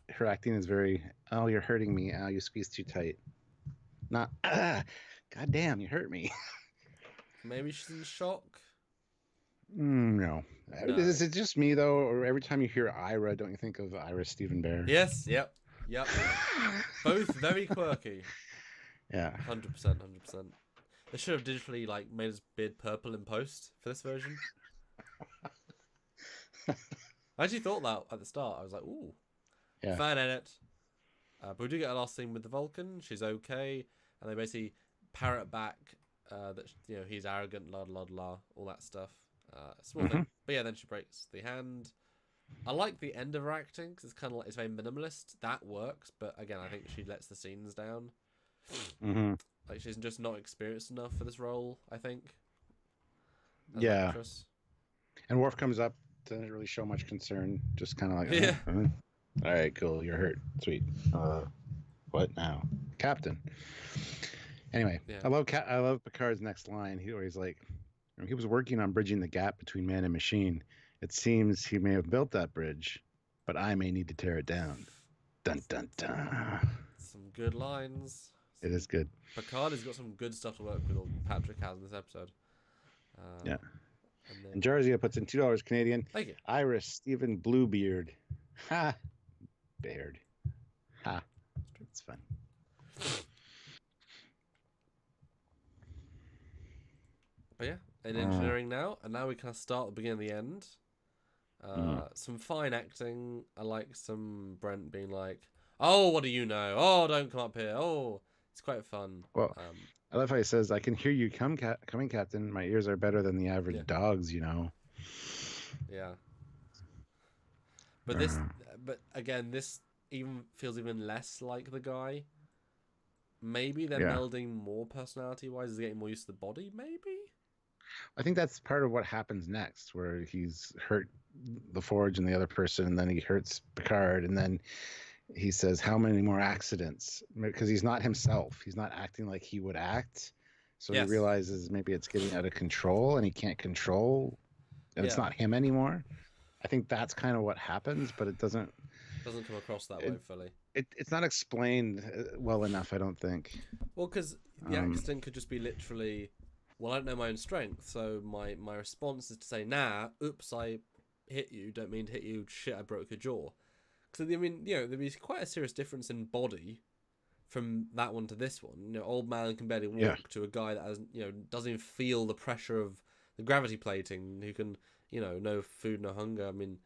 Her acting is very, oh, you're hurting me. Oh, you squeezed too tight. Not, God damn, you hurt me. Maybe she's in shock. No. Is it just me, though? Or every time you hear Ira, don't you think of Ira Stephen Bear? Yes, yep. Both very quirky. Yeah. 100%. They should have digitally made his beard purple in post for this version. I actually thought that at the start. I was like, ooh. Yeah. Fan edit. But we do get a last scene with the Vulcan. She's okay. And they basically parrot back that he's arrogant, la la la, all that stuff. Small thing. But yeah, then she breaks the hand. I like the end of her acting because it's kind of it's very minimalist. That works, but again, I think she lets the scenes down. She's just not experienced enough for this role, I think. Yeah. Actress. And Worf comes up, doesn't really show much concern, just kind of like, yeah. All right, cool, you're hurt, sweet. What now, Captain? Anyway, yeah. I love Picard's next line. He always he was working on bridging the gap between man and machine. It seems he may have built that bridge, but I may need to tear it down. Dun, dun, dun. Some good lines. It is good. Picard has got some good stuff to work with, or Patrick has in this episode. Yeah. And Jarzia puts in $2 Canadian. Thank you. Iris Stephen Bluebeard. Ha! Baird. Ha. It's fun. But yeah, in engineering now, and now we kind of start at the beginning and the end. Some fine acting. I like some Brent being like, "Oh, what do you know? Oh, don't come up here. Oh." It's quite fun. Well, I love how he says, "I can hear you coming, Captain. My ears are better than the average dog's, Yeah. But but again, this even feels even less like the guy. Maybe they're melding more personality-wise. Is getting more used to the body, maybe? I think that's part of what happens next, where he's hurt the Forge and the other person, and then he hurts Picard, and then he says, how many more accidents? Because he's not himself. He's not acting like he would act. So he realizes maybe it's getting out of control and he can't control. And it's not him anymore. I think that's kind of what happens, but it doesn't come across that way fully. It's not explained well enough, I don't think. Well, because the accident could just be literally, well, I don't know my own strength. So my response is to say, nah, oops, I hit you. Don't mean to hit you. Shit, I broke your jaw. Because, I mean, there'd be quite a serious difference in body from that one to this one. Old man can barely walk to a guy that has, doesn't even feel the pressure of the gravity plating, who can, no food, no hunger. I mean,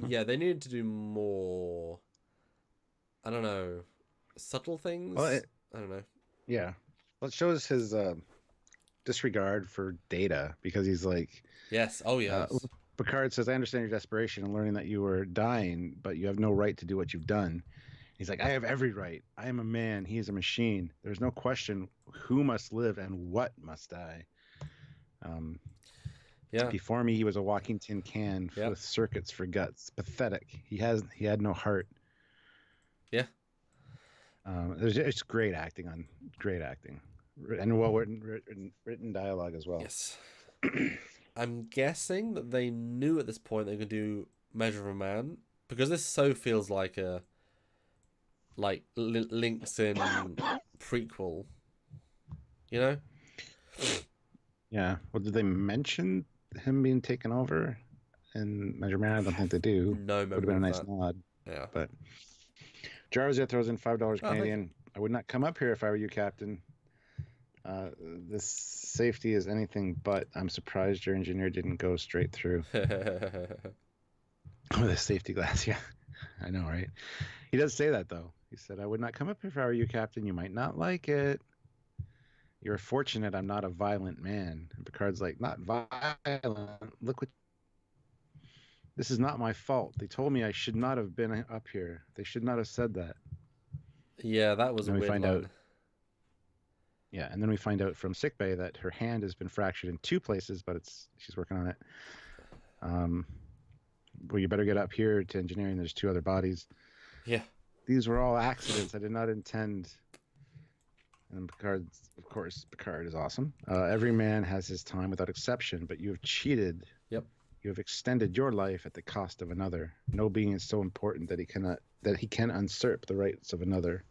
they needed to do more, I don't know, subtle things. Well, I don't know. Yeah. Well, it shows his disregard for Data, because he's like... Yes. Oh, yes. Picard says, I understand your desperation in learning that you were dying, but you have no right to do what you've done. He's like, I have every right. I am a man. He is a machine. There's no question who must live and what must die. Um, Yeah. Before me, he was a walking tin can Yep. with circuits for guts. Pathetic. He had no heart. Yeah. There's just great acting, and well written dialogue as well. Yes. I'm guessing that they knew at this point they could do Measure of a Man, because this so feels like a links in prequel. You know? Yeah. Well, did they mention him being taken over in Measure Man? I don't think they do. No Would have memory been a of nice that. nod. Yeah. But Jarvis throws in $5 Oh, thank Canadian. I would not come up here if I were you, Captain. This safety is anything but. I'm surprised your engineer didn't go straight through. With a safety glass, yeah. I know, right? He does say that, though. He said, I would not come up here if I were you, Captain. You might not like it. You're fortunate I'm not a violent man. And Picard's like, not violent. Look what... This is not my fault. They told me I should not have been up here. They should not have said that. Yeah, that was a And we weird find line. out... Yeah, and then we find out from sickbay that her hand has been fractured in 2 places, but she's working on it. Well, you better get up here to engineering. There's 2 other bodies. Yeah. These were all accidents. I did not intend. And Picard is awesome. Every man has his time without exception, but you have cheated. Yep. You have extended your life at the cost of another. No being is so important that he can usurp the rights of another.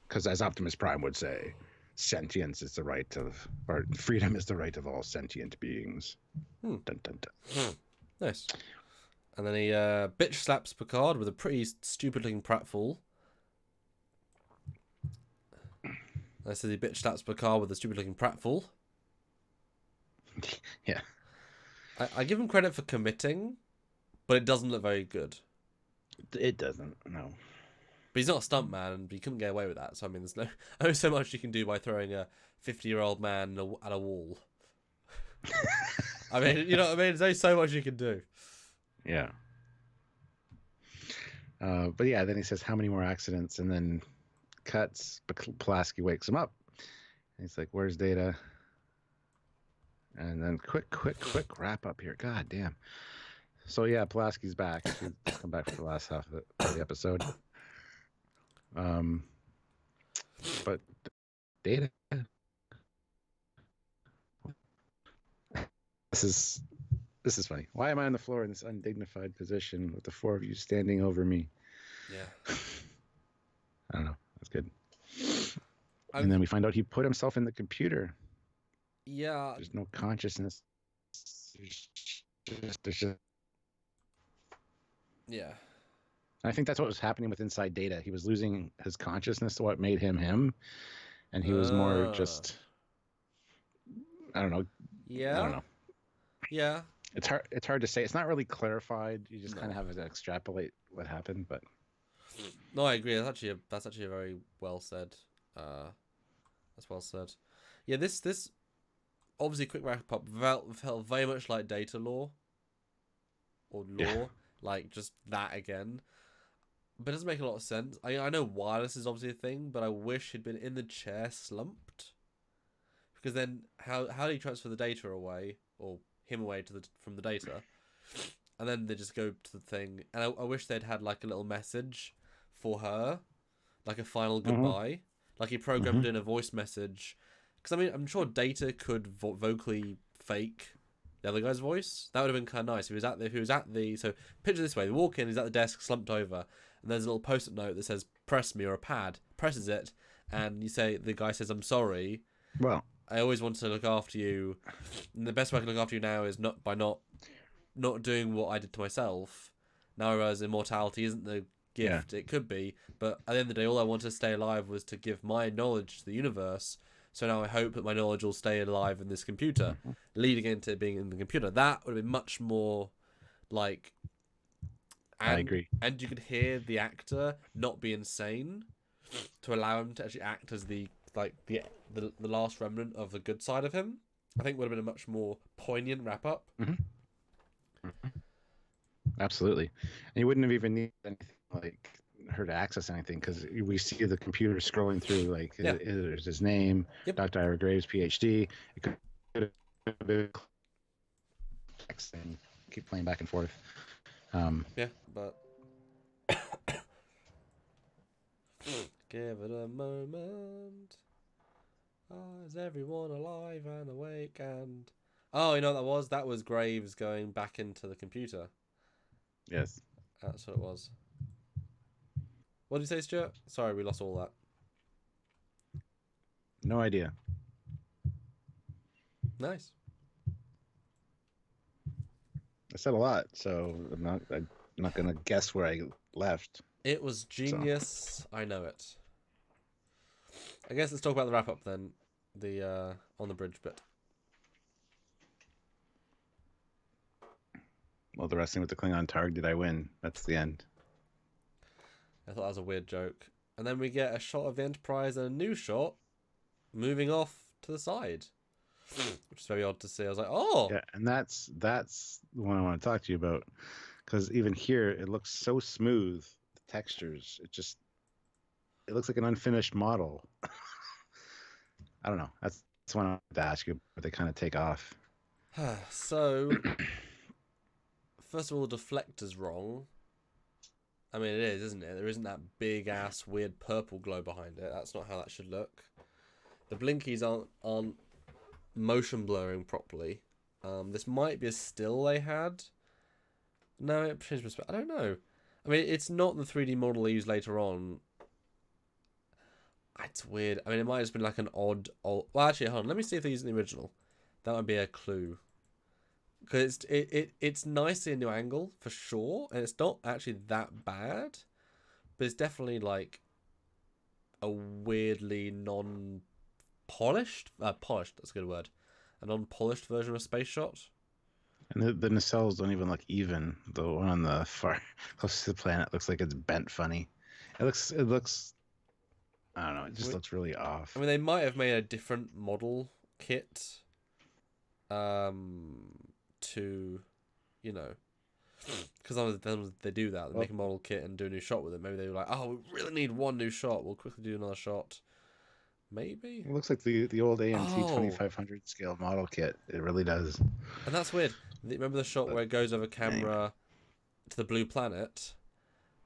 Because as Optimus Prime would say, sentience is the right of, or freedom is the right of all sentient beings. Dun, dun, dun. Nice. And then he bitch slaps Picard with a pretty stupid looking pratfall. I said he bitch slaps Picard with a stupid looking pratfall. Yeah. I give him credit for committing, but it doesn't look very good. It doesn't, no. But he's not a stuntman, and he couldn't get away with that. So I mean, there's only so much you can do by throwing a 50-year-old man at a wall. I mean, you know what I mean? There's only so much you can do. Yeah. But yeah, then he says, how many more accidents? And then cuts, but Pulaski wakes him up. And he's like, where's Data? And then quick wrap up here. God damn. So yeah, Pulaski's back. She'll come back for the last half of the episode. But Data. This is funny. Why am I on the floor in this undignified position with the 4 of you standing over me? Yeah. I don't know. That's good. And then we find out he put himself in the computer. Yeah. There's no consciousness. There's just... Yeah. I think that's what was happening with Inside Data. He was losing his consciousness to what made him him. And he was more just... I don't know. Yeah. I don't know. Yeah. It's hard to say. It's not really clarified. You just kind of have to extrapolate what happened, but... No, I agree. That's actually a very well said. That's well said. Yeah, this obviously quick wrap up felt very much like Data Law or Law, like just that again. But it doesn't make a lot of sense. I know wireless is obviously a thing, but I wish he'd been in the chair slumped, because then how do you transfer the data away, or him away from the data, and then they just go to the thing. And I wish they'd had like a little message for her, like a final goodbye. Like he programmed in a voice message, because I mean I'm sure Data could vocally fake the other guy's voice. That would have been kind of nice. If he was at the so picture this way: they walk in, he's at the desk, slumped over, and there's a little post-it note that says "press me" or a pad. Presses it, and the guy says, "I'm sorry. Well, I always wanted to look after you, and the best way I can look after you now is not doing what I did to myself. Now I realize immortality isn't the gift it could be, but at the end of the day, all I wanted to stay alive was to give my knowledge to the universe. So now I hope that my knowledge will stay alive in this computer, leading into being in the computer." That would have been much more like... I agree. And you could hear the actor not be insane to allow him to actually act as the last remnant of the good side of him. I think would have been a much more poignant wrap up. Absolutely. And you wouldn't have even needed anything like her to access anything because we see the computer scrolling through like Yeah. there's his name, Yep. Dr. Ira Graves, PhD. It could have been text and keep playing back and forth. Yeah, but give it a moment. Oh, is everyone alive and awake? And oh, you know what that was? That was Graves going back into the computer. Yes. That's what it was. What did you say, Stuart? Sorry, we lost all that. No idea. Nice. I said a lot, so I'm not gonna guess where I left. It was genius. So. I know it. I guess let's talk about the wrap up then. The on the bridge bit. Well, the wrestling with the Klingon Targ, did I win? That's the end. I thought that was a weird joke. And then we get a shot of the Enterprise and a new shot moving off to the side. Which is very odd to see. I was like, oh! Yeah, and that's the one I want to talk to you about. Because even here, it looks so smooth. The textures, it looks like an unfinished model. I don't know. That's one I wanted to ask you, but they kind of take off. So, first of all, the deflector's wrong. I mean, it is, isn't it? There isn't that big ass weird purple glow behind it. That's not how that should look. The blinkies aren't motion blurring properly. This might be a still they had. No, it changed perspective. I don't know. I mean, it's not the 3D model they use later on. It's weird. I mean, it might have just been like an odd. Well, actually, hold on. Let me see if they're using the original. That would be a clue. Because it's nicely a new angle for sure, and it's not actually that bad, but it's definitely like a weirdly non-polished. Polished. That's a good word. A non-polished version of a space shot. And the nacelles don't even look even. The one on the far closest to the planet looks like it's bent funny. It looks. I don't know. It just looks really off. I mean, they might have made a different model kit. To, you know, because sometimes they do that. They make a model kit and do a new shot with it. Maybe they were like, oh, we really need one new shot. We'll quickly do another shot. Maybe. It looks like the old AMT 2500 scale model kit. It really does. And that's weird. Remember the shot where it goes over camera to the blue planet?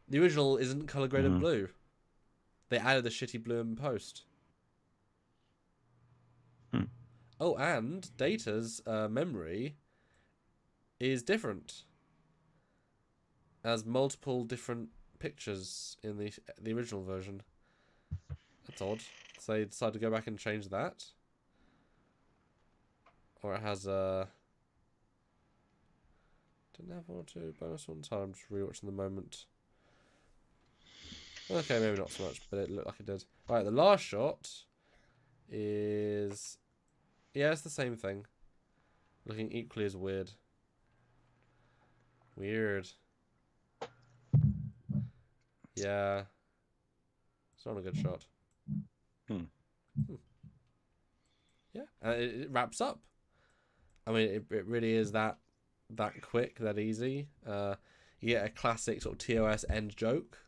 The original isn't color graded blue. They added the shitty blue in post. Oh, and Data's memory is different. Has multiple different pictures in the original version. That's odd. So they decided to go back and change that. Or it has didn't have one or two bonus one time. I'm just rewatching the moment. Okay, maybe not so much, but it looked like it did. Right, the last shot is it's the same thing. Looking equally as weird. Weird. Yeah. It's not a good shot. Yeah. And it wraps up. I mean, it really is that quick, that easy. You get a classic sort of TOS end joke.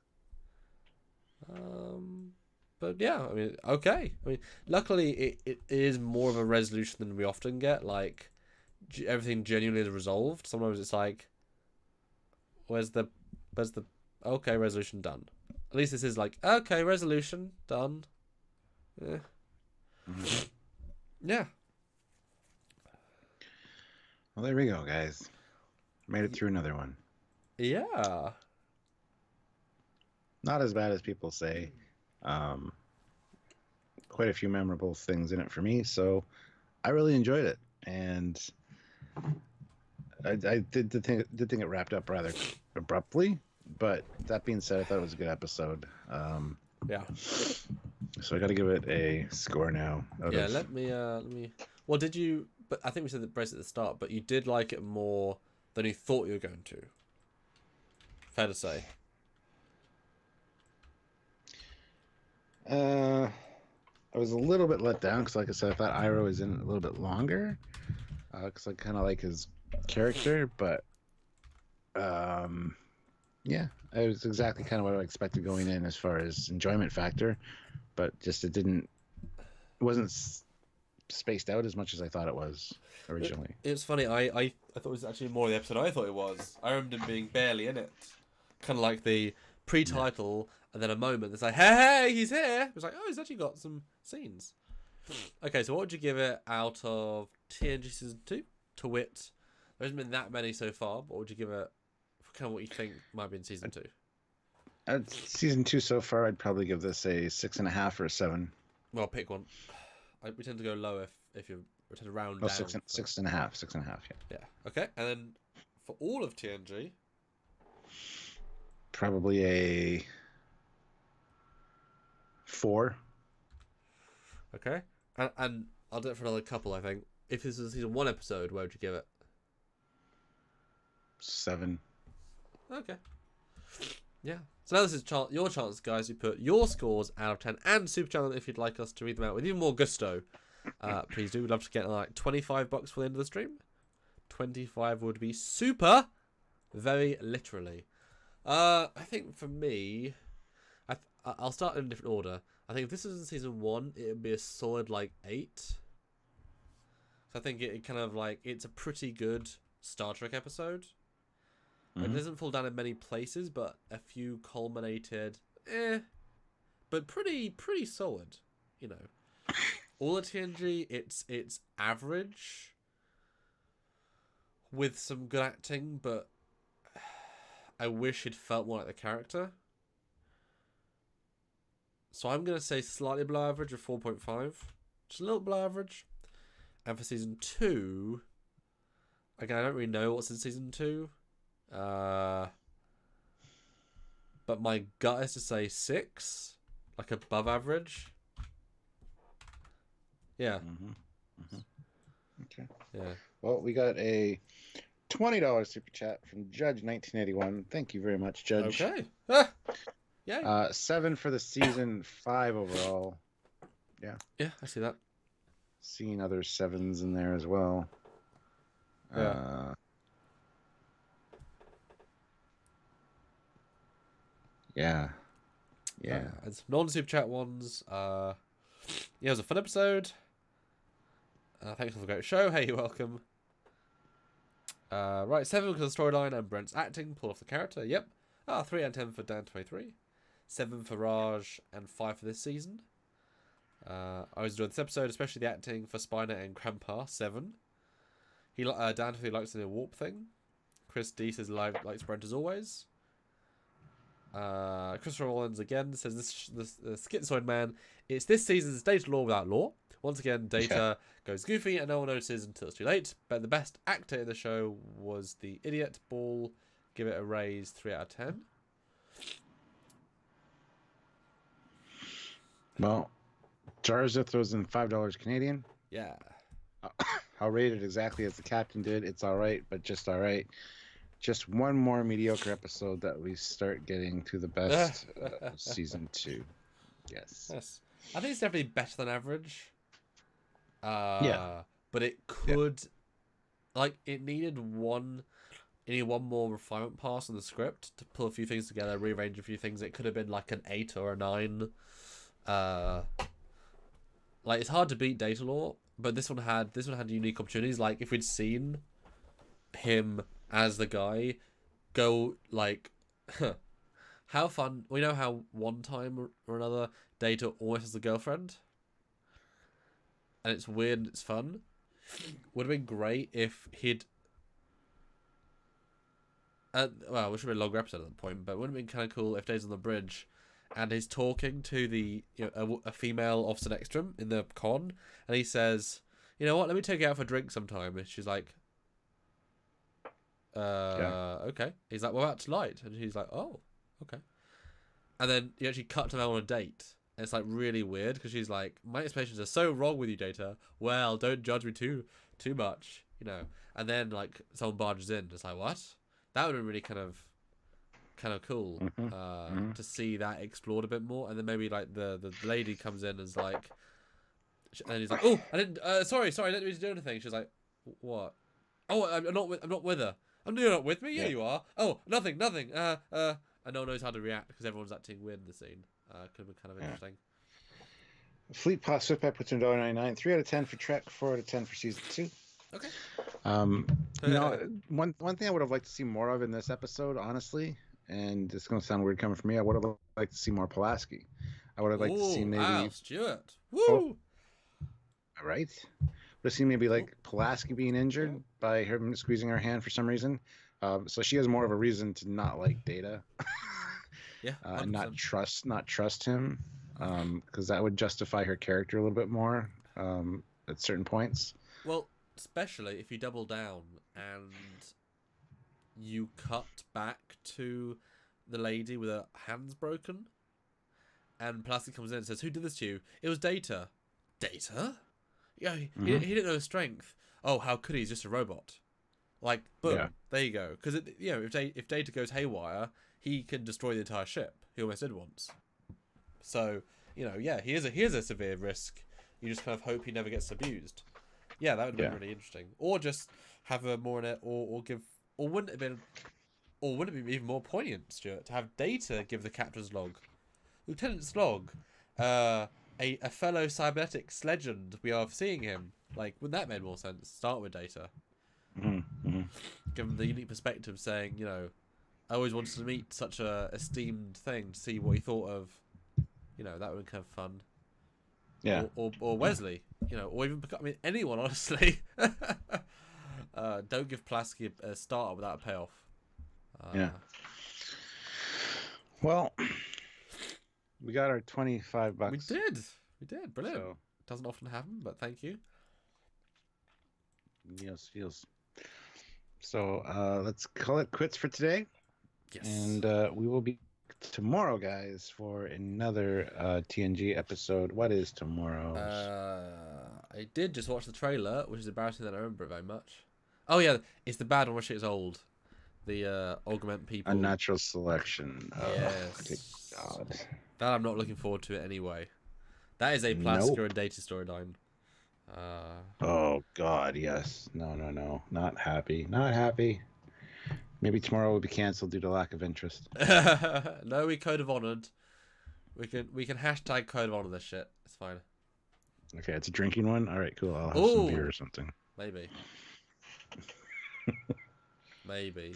But yeah, I mean, okay. I mean, luckily it is more of a resolution than we often get. Like, everything genuinely is resolved. Sometimes it's like, where's the okay, resolution done. At least this is like, okay, resolution done. Yeah. Yeah. Well, there we go, guys. Made it through another one. Yeah. Not as bad as people say. Quite a few memorable things in it for me, so I really enjoyed it, and I did think it wrapped up rather abruptly. But that being said, I thought it was a good episode. Yeah. So I got to give it a score now. Let me. Well, did you? But I think we said the brace at the start. But you did like it more than you thought you were going to. Fair to say. I was a little bit let down because, like I said, I thought Ira was in a little bit longer. Because I kind of like his character, but Yeah, it was exactly kind of what I expected going in as far as enjoyment factor, but just it wasn't spaced out as much as I thought it was originally. It's funny. I thought it was actually more of the episode I thought it was. I remember him being barely in it, kind of like the Yeah. pre-title, and then a moment that's like, hey, he's here. It was like, oh, he's actually got some scenes. Okay, so what would you give it out of TNG season 2? To wit, there hasn't been that many so far. But what would you give it? Kind of what you think might be in season 2? Season 2 so far, I'd probably give this a 6.5 or a 7. Well, pick one. We tend to go low if you tend to round Oh, down. 6.5, 6.5. Yeah. Yeah. Okay, and then for all of TNG, Probably a 4. okay, and I'll do it for another couple. I think if this was a season 1 episode, where would you give it? 7. Okay. Yeah. So now this is your chance, guys. You put your scores out of 10 and super channel if you'd like us to read them out with even more gusto. Please do. We'd love to get like $25 for the end of the stream. 25 would be super, very literally. I think for me, I'll start in a different order. I think if this was in season 1, it would be a solid like 8. So I think it kind of like it's a pretty good Star Trek episode. It doesn't fall down in many places, but a few culminated, but pretty solid, you know. All of TNG, it's average with some good acting, but I wish it felt more like the character. So I'm gonna say slightly below average of 4.5, just a little below average. And for season 2, again, I don't really know what's in season 2. But my gut is to say 6, like above average. Yeah. Okay. Yeah. Well, we got a $20 super chat from Judge 1981. Thank you very much, Judge. Okay. Yeah. 7 for the season, 5 overall. Yeah. Yeah, I see that. Seeing other 7s in there as well. Yeah. Yeah. And some non-super chat ones. Yeah, it was a fun episode. Thanks for the great show. Hey, you're welcome. Right, 7 because of the storyline and Brent's acting. Pull off the character. Yep. 3 out of 10 for Dan23. 7 for Raj and 5 for this season. I was enjoyed this episode, especially the acting for Spiner and Grandpa. 7. Dan likes the warp thing. Chris D says likes Brent as always. Christopher Rollins again says this Schizoid Man. It's this season's Data Law without law. Once again, Data goes goofy and no one notices until it's too late. But the best actor in the show was the idiot Ball. Give it a raise 3 out of 10. Well, Jarza throws in $5 Canadian. Yeah. I'll rate it exactly as the captain did. It's all right, but just all right. Just one more mediocre episode that we start getting to the best season 2. Yes. I think it's definitely better than average. Yeah. But it could, it needed one more refinement pass on the script to pull a few things together, rearrange a few things. It could have been like an 8 or a 9. It's hard to beat Data Law, but this one had unique opportunities. Like if we'd seen him as the guy go how fun. We know how one time or another Data almost has a girlfriend, and it's weird and it's fun. Would have been great if he'd well, we should have been a longer episode at that point, but it would have been kind of cool if Data's on the bridge and he's talking to the a female officer next to him in the con, and he says, "You know what? Let me take you out for a drink sometime." And she's like, okay. He's like, "We're about tonight," and she's like, "Oh, okay." And then you actually cut to them on a date, and it's like really weird because she's like, "My expectations are so wrong with you, Data. Well, don't judge me too much, you know." And then like someone barges in, it's like, what? That would have been really kind of cool to see that explored a bit more. And then maybe like the lady comes in and is like, and he's like, "Oh, I didn't. Sorry, I didn't mean to do anything." She's like, "What? Oh, I'm not with her. You're not with me? Yeah, Yeah. you are. Oh, nothing. And no one knows how to react because everyone's acting weird in the scene. Could have been kind of Yeah. interesting. Fleet Pass Swiftback puts in $1.99. 3 out of 10 for Trek. 4 out of 10 for season 2. Okay. One thing I would have liked to see more of in this episode, honestly, and it's going to sound weird coming from me, I would have liked to see more Pulaski. I would have liked to see maybe. Wow, Stuart. Woo! Right? Would have seen maybe like Pulaski being injured by him squeezing her hand for some reason. So she has more of a reason to not like Data. Yeah. And not trust him. Because that would justify her character a little bit more at certain points. Well, especially if you double down and you cut back to the lady with her hands broken, and Pulaski comes in and says, "Who did this to you?" It was Data. Data? Yeah, he didn't know his strength. Oh, how could he? He's just a robot. Like, boom, there you go. Because if Data goes haywire, he can destroy the entire ship. He almost did once. So, he is a severe risk. You just kind of hope he never gets abused. Yeah, that would have been really interesting. Or just have her more in it, or wouldn't it be even more poignant, Stuart, to have Data give the captain's log, Lieutenant's log, a fellow cybernetics legend. We are seeing him. Like, wouldn't that make more sense? Start with Data. Give him the unique perspective, saying, I always wanted to meet such a esteemed thing to see what he thought of. That would be kind of fun. Yeah. Or Wesley, or even anyone, honestly. Don't give Pulaski a starter without a payoff. Yeah. Well, we got our $25. We did. Brilliant. So, doesn't often happen, but thank you. Yes, feels. So let's call it quits for today. Yes. And we will be tomorrow, guys, for another TNG episode. What is tomorrow? I did just watch the trailer, which is embarrassing that I remember it very much. Oh yeah, it's the bad one where shit is old. The augment people. Unnatural selection. Yes. Good God. That I'm not looking forward to it anyway. That is a Pulaski and Data storyline. Oh God, yes. No. Not happy. Maybe tomorrow will be cancelled due to lack of interest. No, we code of honored. We can hashtag code of honor this shit. It's fine. Okay, it's a drinking one. All right, cool. I'll have some beer or something. Maybe. Maybe.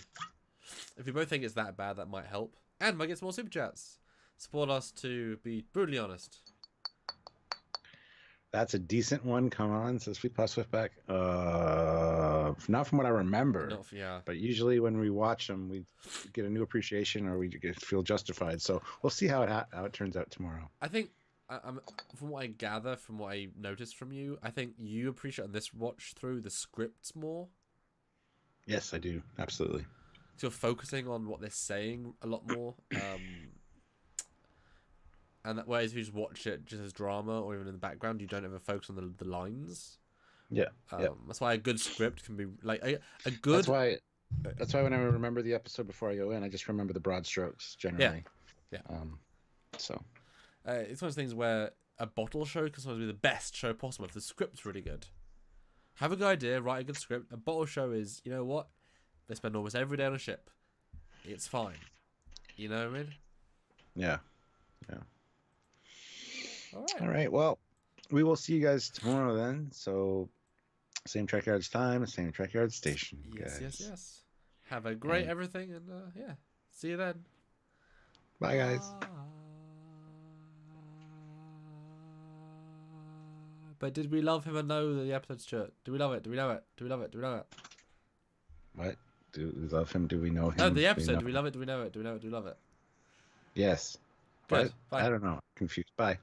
If we both think it's that bad, that might help. And might get some more super chats. Support us to be brutally honest. That's a decent one. Come on, says Fleet Pass Swiftback. Not from what I remember. But usually when we watch them, we get a new appreciation, or we feel justified. So we'll see how it turns out tomorrow. I think, from what I gather, from what I noticed from you, I think you appreciate on this watch through the scripts more. Yes, I do. Absolutely. So you're focusing on what they're saying a lot more. And that, whereas if you just watch it just as drama or even in the background, you don't ever focus on the lines. Yeah. That's why a good script can be like a good. That's why when I remember the episode before I go in, I just remember the broad strokes generally. Yeah. It's one of those things where a bottle show can sometimes be the best show possible if the script's really good. Have a good idea, write a good script. A bottle show is, you know what? They spend almost every day on a ship. It's fine. You know what I mean? Yeah. All right. Well, we will see you guys tomorrow then. So, same Trackyards time, same Trackyards station. Yes. Have a great everything, and see you then. Bye, guys. But did we love him and know the episode's short? Do we love it? What? Do we love him? Do we know him? No, the episode. Do we love it? Do we know it? Do we love it? Yes. Good. But Bye. I don't know. Confused. Bye.